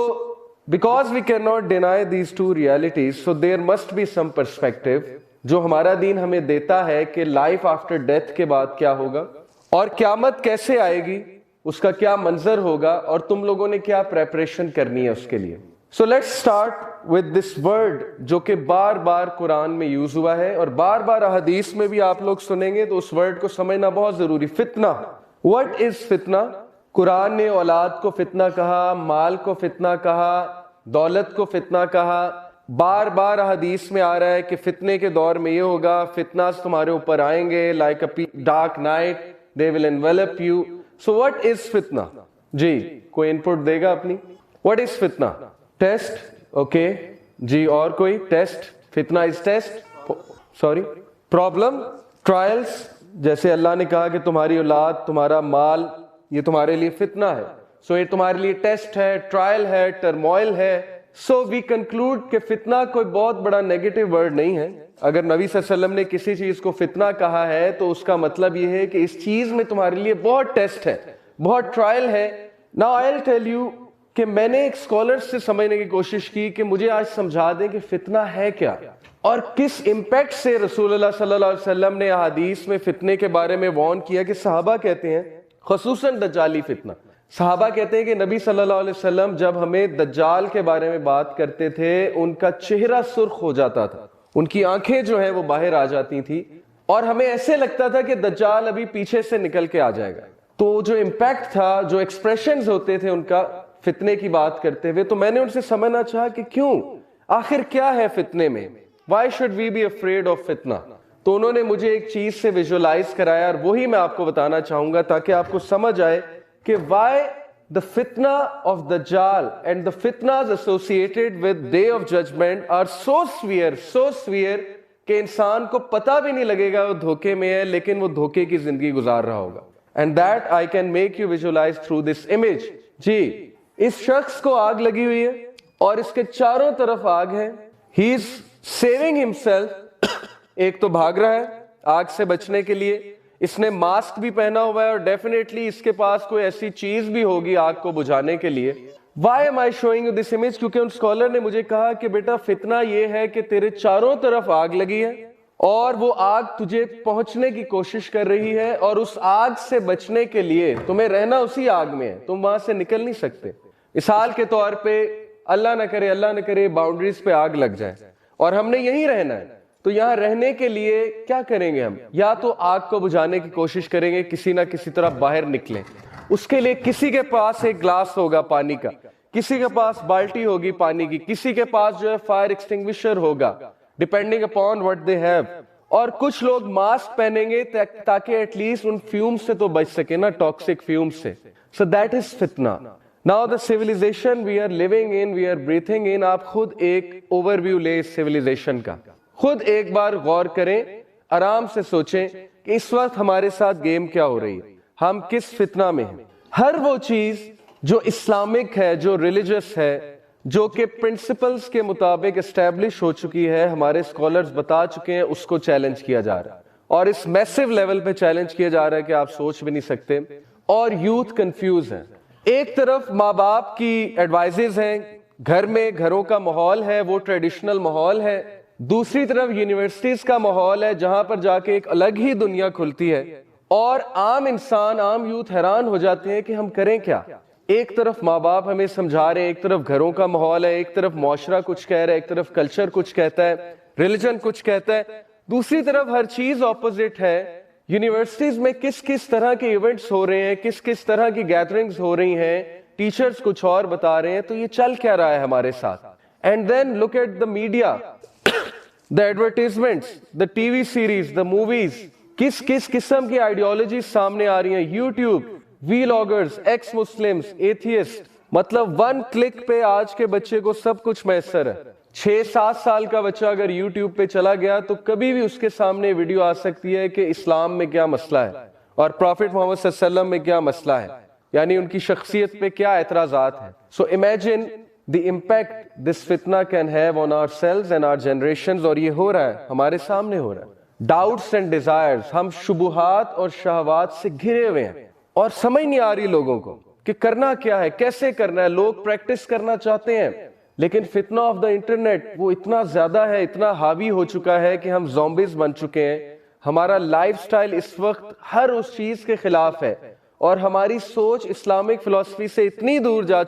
because we can not deny these two realities, so there must be some perspective جو ہمارا دین ہمیں دیتا ہے کہ لائف آفٹر ڈیتھ کے بعد کیا ہوگا, اور قیامت کیسے آئے گی, اس کا کیا منظر ہوگا, اور تم لوگوں نے کیا پریپریشن کرنی ہے اس کے لیے. So let's start with this word جو کہ بار بار قرآن میں یوز ہوا ہے اور بار بار حدیث میں بھی آپ لوگ سنیں گے, تو اس ورڈ کو سمجھنا بہت ضروری. فتنہ, واٹ از فتنہ؟ قرآن نے اولاد کو فتنہ کہا, مال کو فتنہ کہا, دولت کو فتنہ کہا. بار بار حدیث میں آ رہا ہے کہ فتنے کے دور میں یہ ہوگا, فتنہ تمہارے اوپر آئیں گے like a dark night, they will envelope you. So what is فتنہ؟ جی کوئی انپٹ دے گا اپنی؟ واٹ از فتنہ؟ ٹیسٹ, اوکے جی, اور کوئی؟ ٹیسٹ, فتنہ is test, sorry problem, trials. جیسے اللہ نے کہا کہ تمہاری اولاد, تمہارا مال, یہ تمہارے لیے فتنہ ہے, سو یہ تمہارے لیے ٹیسٹ ہے, ٹرائل ہے, ٹرموائل ہے. سو وی کنکلوڈ کہ فتنہ کوئی بہت بڑا نیگیٹو ورڈ نہیں ہے. اگر نبی صلی اللہ علیہ وسلم نے کسی چیز کو فتنہ کہا ہے تو اس کا مطلب یہ ہے کہ اس چیز میں تمہارے لیے بہت ٹیسٹ ہے, بہت ٹرائل ہے. Now I'll tell you کہ میں نے ایک اسکالر سے سمجھنے کی کوشش کی کہ مجھے آج سمجھا دیں کہ فتنہ ہے کیا, اور کس امپیکٹ سے رسول اللہ صلی اللہ علیہ وسلم نے احادیث میں فتنے کے بارے میں وارن کیا. کہ صحابہ کہتے ہیں, خصوصاً دجالی فتنہ, صحابہ کہتے ہیں کہ نبی صلی اللہ علیہ وسلم جب ہمیں دجال کے بارے میں بات کرتے تھے ان کا چہرہ سرخ ہو جاتا تھا, ان کی آنکھیں جو ہیں وہ باہر آ جاتی تھیں, اور ہمیں ایسے لگتا تھا کہ دجال ابھی پیچھے سے نکل کے آ جائے گا. تو جو امپیکٹ تھا, جو ایکسپریشنز ہوتے تھے ان کا فتنے کی بات کرتے ہوئے, تو میں نے ان سے سمجھنا چاہا کہ کیوں, آخر کیا ہے فتنے میں, why should we be afraid of فتنہ. تو انہوں نے مجھے ایک چیز سے ویژولائز کرایا, اور وہی میں آپ کو بتانا چاہوں گا تاکہ آپ کو سمجھ آئے کہ why the fitna of Dajjal and the fitnas associated with Day of Judgment are so severe کہ انسان کو پتہ بھی نہیں لگے گا وہ دھوکے میں ہے, لیکن وہ دھوکے کی زندگی گزار رہا ہوگا. And that I can make you visualize through this image. جی, اس شخص کو آگ لگی ہوئی ہے اور اس کے چاروں طرف آگ ہے. He is saving himself. ایک تو بھاگ رہا ہے آگ سے بچنے کے لیے, اس نے ماسک بھی پہنا ہوا ہے اور ڈیفینیٹلی اس کے پاس کوئی ایسی چیز بھی ہوگی آگ کو بجھانے کے لیے. Why am I showing you this image? کیونکہ ان اسکالر نے مجھے کہا کہ بیٹا فتنہ یہ ہے کہ تیرے چاروں طرف آگ لگی ہے اور وہ آگ تجھے پہنچنے کی کوشش کر رہی ہے, اور اس آگ سے بچنے کے لیے تمہیں رہنا اسی آگ میں ہے, تم وہاں سے نکل نہیں سکتے. مثال کے طور پہ اللہ نہ کرے باؤنڈریز پہ آگ لگ جائے اور ہم نے یہیں رہنا ہے, تو یہاں رہنے کے لیے کیا کریں گے ہم؟ یا تو آگ کو بجھانے کی کوشش کریں گے, کسی نہ کسی طرح باہر نکلیں. اس کے لیے کسی کے پاس ایک گلاس ہوگا پانی کا, کسی کے پاس بالٹی ہوگی پانی کی, کسی کے پاس جو ہے فائر ایکسٹنگوشر ہوگا, depending upon what they have. اور کچھ لوگ ماسک پہنیں گے تاکہ ایٹ لیسٹ ان فیوم سے تو بچ سکے نا, ٹاکسک فیوم سے. سو دیٹ از فتنہ. Now the civilization we are living in, we are breathing in. آپ خود ایک اوور ویو لیں اس civilization کا, خود ایک بار غور کریں, آرام سے سوچیں کہ اس وقت ہمارے ساتھ گیم کیا ہو رہی ہے, ہم کس فتنہ میں ہیں. ہر وہ چیز جو اسلامک ہے, جو ریلیجس ہے, جو کہ پرنسپلز کے مطابق اسٹیبلش ہو چکی ہے, ہمارے اسکالرز بتا چکے ہیں, اس کو چیلنج کیا جا رہا ہے, اور اس میسو لیول پہ چیلنج کیا جا رہا ہے کہ آپ سوچ بھی نہیں سکتے. اور یوتھ کنفیوز ہیں. ایک طرف ماں باپ کی ایڈوائزز ہیں, گھر میں گھروں کا ماحول ہے وہ ٹریڈیشنل ماحول ہے, دوسری طرف یونیورسٹیز کا ماحول ہے جہاں پر جا کے ایک الگ ہی دنیا کھلتی ہے, اور عام انسان, عام یوتھ حیران ہو جاتے ہیں کہ ہم کریں کیا. ایک طرف ماں باپ ہمیں سمجھا رہے ہیں, ایک طرف گھروں کا ماحول ہے, ایک طرف معاشرہ کچھ کہہ رہا ہے, ایک طرف کلچر کچھ کہتا ہے, ریلیجن کچھ کہتا ہے, دوسری طرف ہر چیز اپوزٹ ہے. یونیورسٹیز میں کس کس طرح کے ایونٹس ہو رہے ہیں, کس کس طرح کی گیدرنگز ہو رہی ہیں, ٹیچرز کچھ اور بتا رہے ہیں, تو یہ چل کیا رہا ہے ہمارے ساتھ. And then look at the media, the advertisements, the T V series, the movies, کس کس قسم کی آئیڈیالوجیز سامنے آ رہی ہیں. YouTube, vloggers, ex Muslims, atheist, مطلب ون کلک پہ آج کے بچے کو سب کچھ میسر ہے. 6-7 سال کا بچہ اگر یوٹیوب پہ چلا گیا تو کبھی بھی اس کے سامنے ویڈیو آ سکتی ہے کہ اسلام میں کیا مسئلہ ہے اور پروفٹ محمد صلی اللہ علیہ وسلم میں کیا مسئلہ ہے, یعنی ان کی شخصیت پہ کیا اعتراضات ہیں. So imagine the impact this فتنہ can have on our selves and our generations. اور یہ ہو رہا ہے, ہمارے سامنے ہو رہا ہے. ڈاؤٹس اینڈ ڈیزائرز, ہم شبہات اور شہوات سے گھرے ہوئے ہیں اور سمجھ نہیں آ رہی لوگوں کو کہ کرنا کیا ہے, کیسے کرنا ہے. لوگ پریکٹس کرنا چاہتے ہیں, لیکن فتنہ آف دا انٹرنیٹ وہ اتنا زیادہ ہے, اتنا حاوی ہو چکا ہے کہ ہم زومبیز بن چکے ہیں. ہمارا لائف سٹائل اس وقت ہر اس چیز کے خلاف ہے, اور ہماری سوچ اسلامک فلسفی سے اتنی دور جا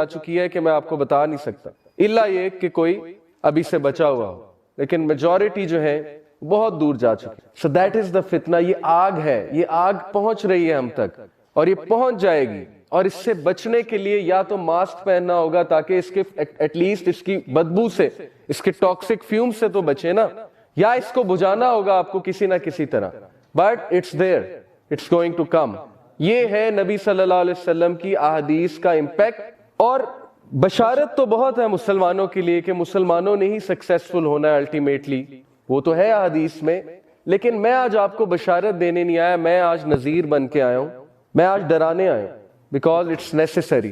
چکی ہے کہ میں آپ کو بتا نہیں سکتا, الا یہ کہ کوئی ابھی سے بچا ہوا ہو, لیکن میجورٹی جو ہے بہت دور جا چکی. سو دیٹ از دا فتنہ. یہ آگ ہے, یہ آگ پہنچ رہی ہے ہم تک اور یہ پہنچ جائے گی, اور اس سے بچنے کے لیے یا تو ماسک پہننا ہوگا تاکہ اس کے ایٹ لیسٹ اس کی بدبو سے, اس کے ٹاکسک فیوم سے تو بچے نا, یا اس کو بجھانا ہوگا آپ کو کسی نہ کسی طرح. But it's there, it's going to come. یہ ہے نبی صلی اللہ علیہ وسلم کی احادیث کا امپیکٹ. اور بشارت تو بہت ہے مسلمانوں کے لیے کہ مسلمانوں نے ہی سکسیسفل ہونا ہے الٹیمیٹلی, وہ تو ہے احادیث میں, لیکن میں آج آپ کو بشارت دینے نہیں آیا, میں آج نذیر بن کے آیا ہوں, میں آج ڈرانے آیا ہوں. Because it's necessary,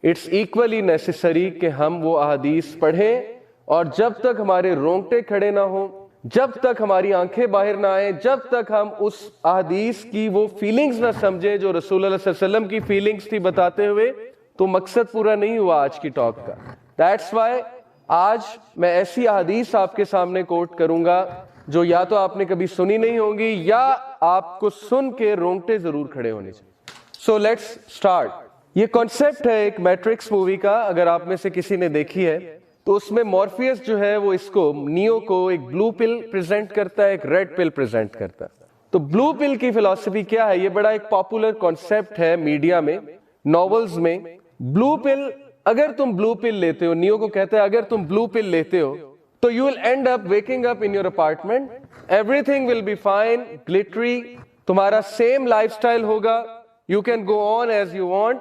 it's equally necessary کہ ہم وہ احادیث پڑھیں, اور جب تک ہمارے رونگٹے کھڑے نہ ہوں, جب تک ہماری آنکھیں باہر نہ آئیں, جب تک ہم اس احادیث کی وہ فیلنگز نہ سمجھیں جو رسول اللہ صلی اللہ علیہ وسلم کی فیلنگز تھی بتاتے ہوئے, تو مقصد پورا نہیں ہوا آج کی ٹاک کا. That's why آج میں ایسی احادیث آپ کے سامنے کوٹ کروں گا جو یا تو آپ نے کبھی سنی نہیں ہوں گی, یا آپ کو سن کے رونگٹے ضرور کھڑے ہونے چاہیے. So let's start. یہ کانسیپٹ ہے ایک میٹرکس مووی کا, اگر آپ میں سے کسی نے دیکھی ہے تو اس میں مورفیس جو ہے وہ اس کو, نیو کو, ایک بلو پل پریزنٹ کرتا ہے, ایک ریڈ پل پریزنٹ کرتا ہے. تو بلو پل کی فلسفی کیا ہے, یہ بڑا ایک پاپولر کانسیپٹ ہے میڈیا میں, ناولز میں. بلو پل, اگر تم بلو پل لیتے ہو, نیو کو کہتا ہے اگر تم بلو پل لیتے ہو تو you will end up waking up in your apartment, everything will be fine, glittery, تمہارا سیم لائف سٹائل ہوگا, You can go on as you want.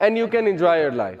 and you can enjoy your life.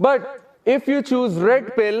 But if you choose red pill,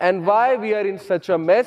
and why we are in such a mess,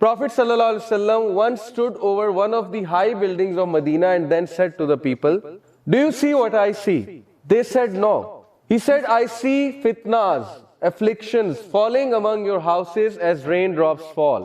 Prophet sallallahu alaihi wasallam once stood over one of the high buildings of Medina and then said to the people, "Do you see what I see?" They said, "No." He said, "I see fitnas, afflictions falling among your houses as raindrops fall."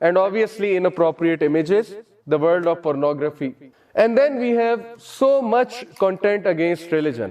and obviously inappropriate images, the world of pornography, and then we have so much content against religion,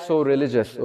so religious,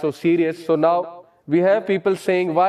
so serious, so now we have people saying why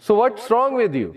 so what's wrong with you?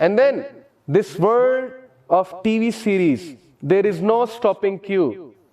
and then this world of TV series, there is no stopping queue.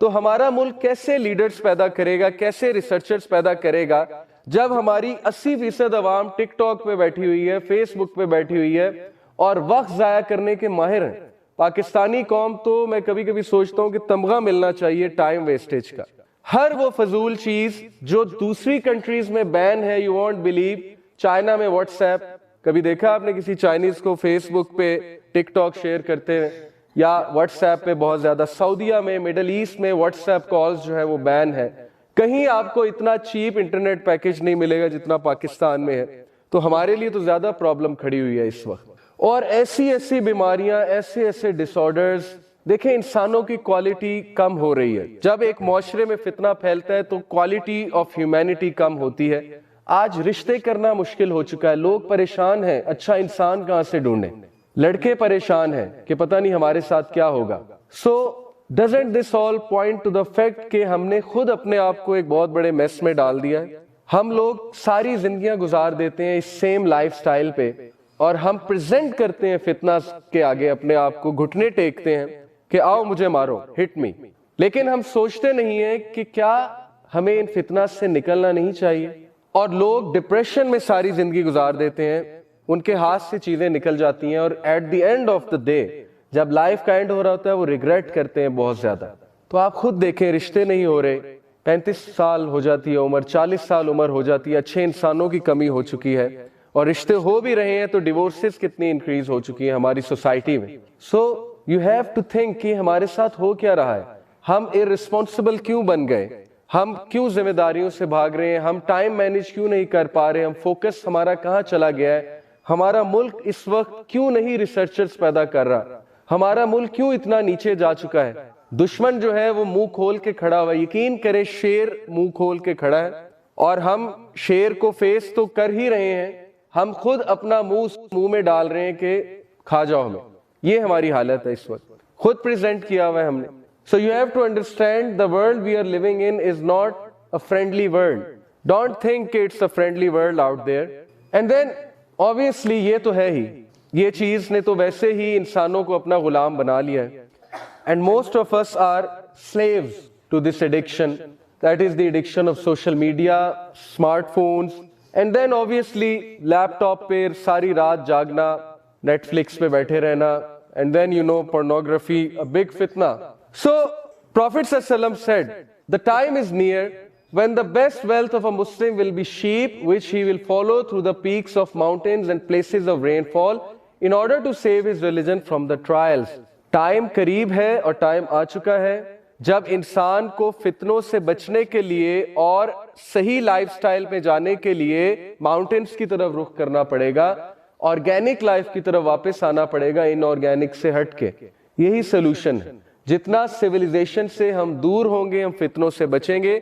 تو ہمارا ملک کیسے leaders پیدا کرے گا, کیسے researchers پیدا کرے گا جب ہماری 80% عوام ٹک ٹاک پہ بیٹھی ہوئی ہے, فیس بک پہ بیٹھی ہوئی ہے اور وقت ضائع کرنے کے ماہر ہیں. پاکستانی قوم تو میں کبھی کبھی سوچتا ہوں کہ تمغہ ملنا چاہیے ٹائم ویسٹیج کا. ہر وہ فضول چیز جو دوسری کنٹریز میں بین ہے, یو وونٹ بلیو, چائنا میں واٹس ایپ, کبھی دیکھا آپ نے کسی چائنیز کو فیس بک پہ ٹک ٹاک شیئر کرتے ہیں یا واٹس ایپ پہ بہت زیادہ. سعودیہ میں, مڈل ایسٹ میں واٹس ایپ کالز جو ہے وہ بین ہے. کہیں آپ کو اتنا چیپ انٹرنیٹ پیکج نہیں ملے گا جتنا پاکستان میں ہے. تو ہمارے لیے تو زیادہ پرابلم کھڑی ہوئی ہے اس وقت. اور ایسی بیماریاں, ایسے ڈس آرڈرز, دیکھیں انسانوں کی کوالٹی کم ہو رہی ہے. جب ایک معاشرے میں فتنہ پھیلتا ہے تو کوالٹی آف ہیومینٹی کم ہوتی ہے. آج رشتے کرنا مشکل ہو چکا ہے, لوگ پریشان ہیں اچھا انسان کہاں سے ڈھونڈیں. لڑکے پریشان ہیں کہ پتہ نہیں ہمارے ساتھ کیا ہوگا. سو doesn't this all point to the fact کہ ہم نے خود اپنے آپ کو ایک بہت بڑے میس میں ڈال دیا ہے. ہم لوگ ساری زندگیاں گزار دیتے ہیں اس سیم لائف سٹائل پہ اور ہم پریزنٹ کرتے ہیں فتنہ کے آگے اپنے آپ کو, گھٹنے ٹیکتے ہیں کہ آؤ مجھے مارو, ہٹ می. لیکن ہم سوچتے نہیں ہیں کہ کیا ہمیں ان فتنہ سے نکلنا نہیں چاہیے. اور لوگ ڈپریشن میں ساری زندگی گزار دیتے ہیں, ان کے ہاتھ سے چیزیں نکل جاتی ہیں اور at the end of the day جب لائف کا اینڈ ہو رہا ہوتا ہے وہ ریگریٹ کرتے ہیں بہت زیادہ. تو آپ خود دیکھیں, رشتے نہیں ہو رہے, 35 سال ہو جاتی ہے عمر, 40 سال عمر ہو جاتی ہے, اچھے انسانوں کی کمی ہو چکی ہے, اور رشتے ہو بھی رہے ہیں تو ڈیورسز کتنی انکریز ہو چکی ہیں ہماری سوسائٹی میں. So you have to think کہ ہمارے ساتھ ہو کیا رہا ہے, ہم ارسپانسبل کیوں بن گئے, ہم کیوں ذمہ داریوں سے بھاگ رہے ہیں, ہم ٹائم مینج کیوں نہیں کر پا رہے, ہم فوکس ہمارا کہاں چلا گیا ہے, ہمارا ملک اس وقت کیوں نہیں ریسرچرز پیدا کر رہا, ہمارا ملک کیوں اتنا نیچے جا چکا ہے. دشمن جو ہے وہ منہ کھول کے کھڑا ہوا, یقین کرے شیر منہ کھول کے کھڑا ہے اور ہم شیر کو فیس تو کر ہی رہے ہیں, ہم خود اپنا منہ میں ڈال رہے ہیں کہ کھا جاؤ ہمیں. یہ ہماری حالت ہے اس وقت, خود پریزنٹ کیا ہوا ہے ہم نے. So you have to understand the world we are living in is not a friendly world. Don't think it's a friendly world out there. And then obviously یہ تو ہے ہی, یہ چیز نے تو ویسے ہی انسانوں کو اپنا غلام بنا لیا ہے. And most of us are slaves to this addiction. That is the addiction of social media, smartphones, and then obviously laptop پہ ساری رات جاگنا, Netflix پہ بیٹھے رہنا, and then you know pornography, a big fitna. So Prophet ﷺ said, the time is near when the best wealth of a Muslim will be sheep, which he will follow through the peaks of mountains and places of rainfall in order to save his religion from the trials. Time قریب ہے اور time آ چکا ہے جب انسان کو فتنوں سے بچنے کے لیے اور صحیح لائف سٹائل پہ جانے کے لیے ماؤنٹینز کی طرف رخ کرنا پڑے گا, آرگینک لائف کی طرف واپس آنا پڑے گا, ان آرگینک سے ہٹ کے. یہی سلوشن ہے. جتنا سیویلائزیشن سے ہم دور ہوں گے ہم فتنوں سے بچیں گے.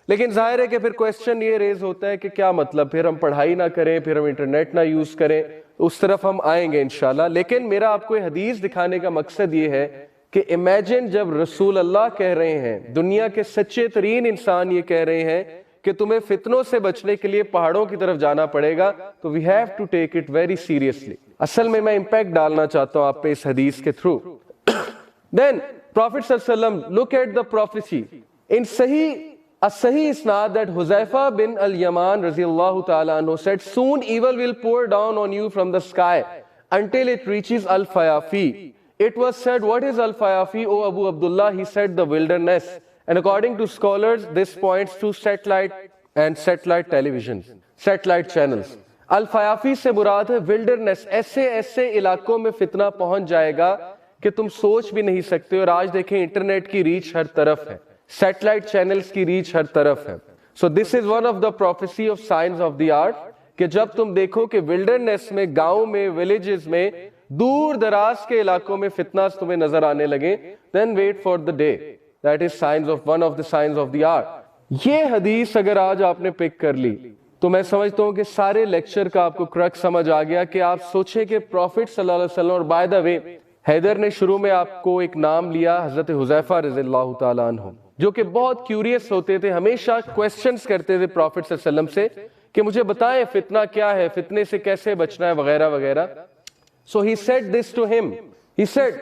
لیکن ظاہر ہے کہ پھر کویسچن یہ ریز ہوتا ہے کہ کیا مطلب, پھر ہم پڑھائی نہ کریں, پھر ہم انٹرنیٹ نہ یوز کریں. اس طرف ہم آئیں گے انشاءاللہ. لیکن میرا آپ کو حدیث دکھانے کا مقصد یہ ہے کہ امیجن جب رسول اللہ کہہ رہے ہیں, دنیا کے سچے ترین انسان یہ کہہ رہے ہیں کہ تمہیں فتنوں سے بچنے کے لیے پہاڑوں کی طرف جانا پڑے گا, تو we have to take it very seriously. اصل میں امپیکٹ ڈالنا چاہتا ہوں آپ پہ اس حدیث کے تھرو. دین Prophet ﷺ, look at the prophecy in Sahih isnad that Huzaifa bin al-Yaman radiyallahu ta'ala anhu said, soon evil will pour down on you from the sky until it reaches Al-Fayafi. It was said, what is Al-Fayafi, O Abu Abdullah? He said, the wilderness. And according to scholars, this points to satellite and satellite television, satellite channels. Al-Fayafi سے مراد ہے wilderness, ایسے علاقوں میں فتنہ پہنچ جائے گا کہ تم سوچ بھی نہیں سکتے. اور آج دیکھیں انٹرنیٹ کی ریچ ہر طرف ہے, سیٹلائٹ چینلز کی ریچ ہر طرف ہے. So this is one of the prophecy of science of the art کہ جب تم دیکھو کہ ولڈرنیس میں, گاؤں میں, ولیجز میں, دور دراز کے علاقوں میں فتنہ تمہیں نظر آنے لگے, then wait for the day. That is signs of one of the signs of the art. یہ حدیث اگر آج آپ نے پک کر لی تو میں سمجھتا ہوں کہ سارے لیکچر کا آپ کو کرک سمجھ آ گیا کہ آپ سوچیں کہ پروفٹ صلی اللہ علیہ وسلم, اور بائی دا وے حیدر نے شروع میں آپ کو ایک نام لیا حضرت حذیفہ رضی اللہ تعالیٰ عنہ, جو کہ بہت کیوریس ہوتے تھے, ہمیشہ کویسچنز کرتے تھے پروفٹ صلی اللہ علیہ وسلم سے کہ مجھے بتائیں فتنہ کیا ہے, فتنے سے کیسے بچنا ہے وغیرہ وغیرہ. So he said this to him. He said,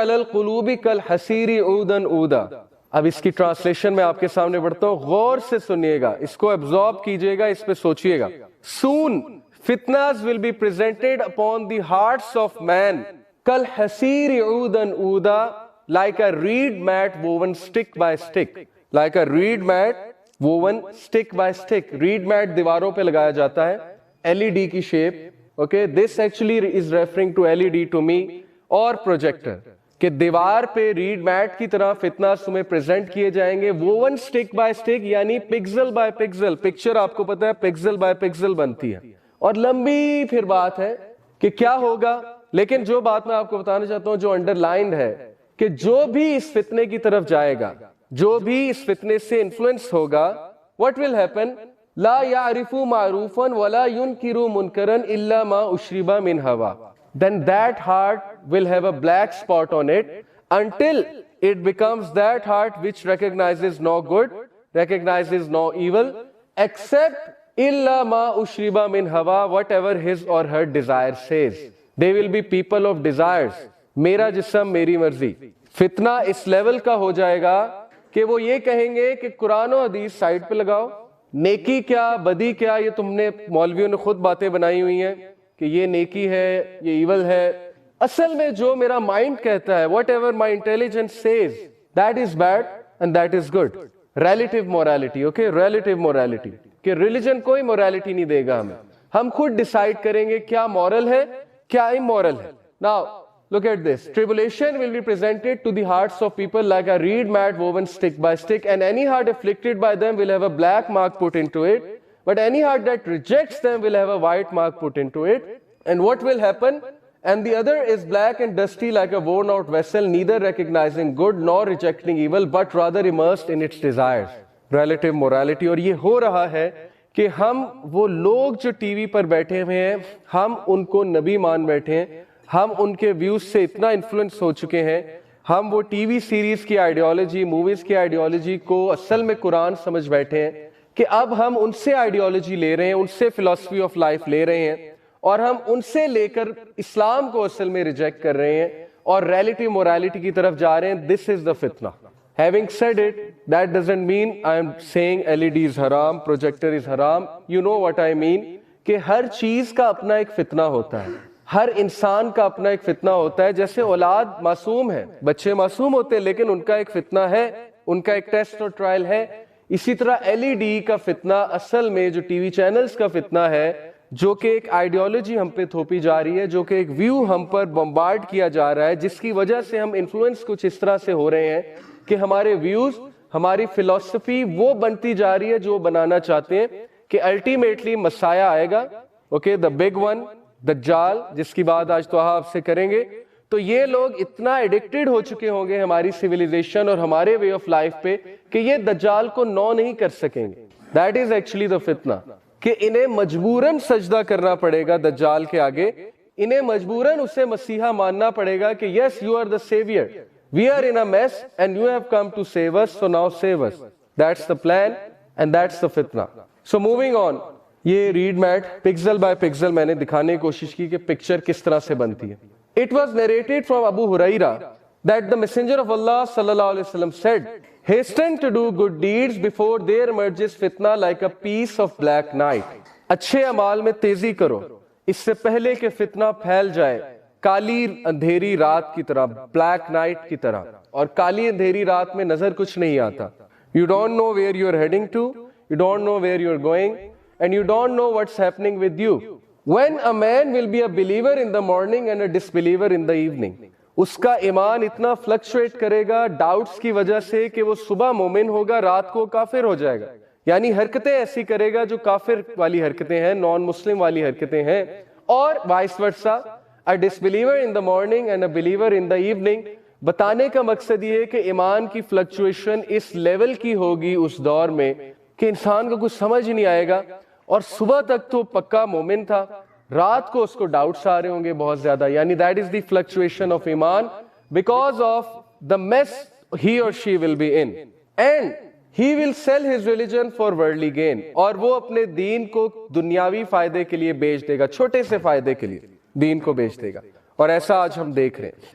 علی القلوب کالحصیر عودا عودا. اب اس کی ٹرانسلیشن میں آپ کے سامنے پڑھتا ہوں، غور سے سنیے گا، اس کو ایبزارب کیجئے گا، اس پہ سوچئے گا. Soon fitnas will be presented upon the hearts of man کالحصیر عودا عودا, like a reed mat woven stick by stick. Like a reed mat woven stick by stick. reed mat دیواروں پہ لگایا جاتا ہے LED کی shape. Okay, this actually is referring to LED to me اور projector, کہ دیوار پہ ریڈ میٹ کی طرح فتناز تمہیں پریزنٹ کیے جائیں گے. ووون سٹک بائی سٹک یعنی پکسل بائی پکسل. پکچر آپ کو پتا ہے پکسل بائی پکسل بنتی ہے، اور لمبی پھر بات ہے کہ کیا ہوگا. لیکن جو بات میں آپ کو بتانا چاہتا ہوں، جو انڈر لائنڈ ہے، کہ جو بھی اس فتنے کی طرف جائے گا، جو بھی اس فتنے سے انفلوئنس ہوگا، what will happen؟ لا يعرف معروفا ولا ينکر منکرا الا ما اشرب من ہوا. Then that heart will have a black spot on it until it becomes that heart which recognizes no good, recognizes no evil, except illa ma ushriba min hawa, whatever his or her desire says. They will be people of desires. میرا جسم میری مرضی. فتنہ اس level کا ہو جائے گا کہ وہ یہ کہیں گے کہ قرآن و حدیث سائڈ پہ لگاؤ، نیکی کیا بدی کیا یہ تم نے مولویوں نے خود باتیں بنائی ہوئی ہیں کہ یہ نیکی ہے یہ ایول ہے. اصل میں جو میرا مائنڈ کہتا ہے whatever my intelligence says that is bad and that is good. relative morality. okay, relative morality کہ ریلیجن کوئی morality نہیں دے گا ہمیں، ہم خود ڈیسائیڈ کریں گے کیا moral ہے کیا immoral ہے. now look at this. Tribulation will be presented to the hearts of people like a reed mat woven stick by stick, and any heart afflicted by them will have a black mark put into it. But any heart that rejects them will have a white mark put into it. And what will happen? And the other is black and dusty like a worn out vessel, neither recognizing good nor rejecting evil, but rather immersed in its desires. Relative morality. اور یہ ہو رہا ہے کہ ہم وہ لوگ جو T V پر بیٹھے ہوئے ہیں، ہم ان کو نبی مان بیٹھے ہیں، ہم ان کے ویوز سے اتنا انفلوئنس ہو چکے ہیں، ہم وہ ٹی وی سیریز کی آئیڈیالوجی، موویز کی آئیڈیالوجی کو اصل میں قرآن سمجھ بیٹھے ہیں کہ اب ہم ان سے آئیڈیالوجی لے رہے ہیں، ان سے فلسفی آف لائف لے رہے ہیں، اور ہم ان سے لے کر اسلام کو اصل میں ریجیکٹ کر رہے ہیں اور ریلیٹیو مورالیٹی کی طرف جا رہے ہیں. دس از دا فتنہ. Having said it, that doesn't mean I am saying LED is haram, projector is haram. You know what I mean کہ ہر چیز کا اپنا ایک فتنہ ہوتا ہے، ہر انسان کا اپنا ایک فتنہ ہوتا ہے. جیسے اولاد معصوم ہے، بچے معصوم ہوتے ہیں، لیکن ان کا ایک فتنہ ہے، ان کا ایک ٹیسٹ اور ٹرائل ہے. اسی طرح LED کا فتنہ اصل میں جو ٹی وی چینلز کا فتنہ ہے، جو کہ ایک آئیڈیالوجی ہم پہ تھوپی جا رہی ہے، جو کہ ایک ویو ہم پر بمبارڈ کیا جا رہا ہے، جس کی وجہ سے ہم انفلوئنس کچھ اس طرح سے ہو رہے ہیں کہ ہمارے ویوز، ہماری فلسفی وہ بنتی جا رہی ہے جو بنانا چاہتے ہیں کہ الٹیمیٹلی مسیح آئے گا. اوکے، دا بگ ون، دجال، جس کی بات آج تو آپ سے کریں گے. تو یہ لوگ اتنا ایڈکٹڈ ہو چکے ہوں گے ہماری سیویلائزیشن اور ہمارے وے آف لائف پہ کہ یہ دجال کو نو نہیں کر سکیں گے. دیٹ از ایکچولی دا فتنہ، کہ انہیں مجبوراً سجدہ کرنا پڑے گا دجال کے آگے، انہیں مجبوراً اسے مسیحا ماننا پڑے گا کہ yes you are the saviour, we are in a mess and you have come to save us, so now save us. That's the plan and that's the فتنہ. So moving on. یہ red meat pixel by pixel میں نے دکھانے کی کوشش کی کہ picture کس طرح سے بنتی ہے. It was narrated from Abu Huraira that the Messenger of Allah sallallahu alaihi wasallam said, hasten to do good deeds before there emerges fitna like a piece of black night. اچھے اعمال میں تیزی کرو اس سے پہلے کہ فتنہ پھیل جائے کالی اندھیری رات کی طرح، بلیک نائٹ کی طرح. اور کالی اندھیری رات میں نظر کچھ نہیں آتا. You don't know where you are heading to, you don't know where you are going, and you don't know what's happening with you. When a man will be a believer in the morning and a disbeliever in the evening, اس کا ایمان اتنا fluctuate کرے گا doubts کی وجہ سے کہ وہ صبح مومن ہوگا، رات کو کافر ہو جائے گا. یعنی حرکتیں ایسی کرے گا جو کافر والی حرکتیں ہیں، نان مسلم والی حرکتیں ہیں. اور vice versa, a disbeliever in the morning and a believer in the evening. بتانے کا مقصد یہ ہے کہ ایمان کی فلکچویشن اس لیول کی ہوگی اس دور میں کہ انسان کو کچھ سمجھ نہیں آئے گا، اور صبح تک تو پکا مومن تھا، رات کو اس کو ڈاؤٹس آ رہے ہوں گے بہت زیادہ. یعنی that is the fluctuation of ایمان because of the mess he اور she will be in, and he will sell his religion for worldly gain. اور وہ اپنے دین کو دنیاوی فائدے کے لیے بیچ دے گا، چھوٹے سے فائدے کے لیے دین کو بیچ دے گا. اور ایسا آج ہم دیکھ رہے ہیں.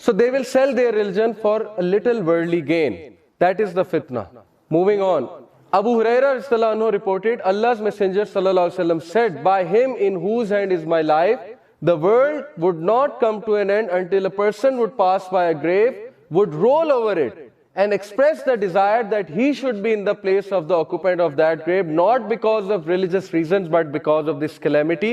So they will sell their religion for a little worldly gain. That is the fitna. Moving on. Abu Hurairah radhiyallahu anhu reported, Allah's Messenger sallallahu alaihi wasallam said, by him in whose hand is my life, the world would not come to an end until a person would pass by a grave, would roll over it, and express the desire that he should be in the place of the occupant of that grave, not because of religious reasons, but because of this calamity.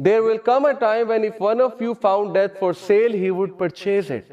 there will come a time when if one of you found death for sale, he would purchase it.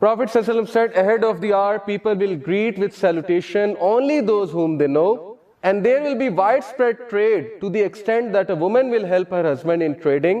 Prophet sallallahu alaihi wasallam said, ahead of the hour people will greet with salutation only those whom they know, and there will be widespread trade to the extent that a woman will help her husband in trading.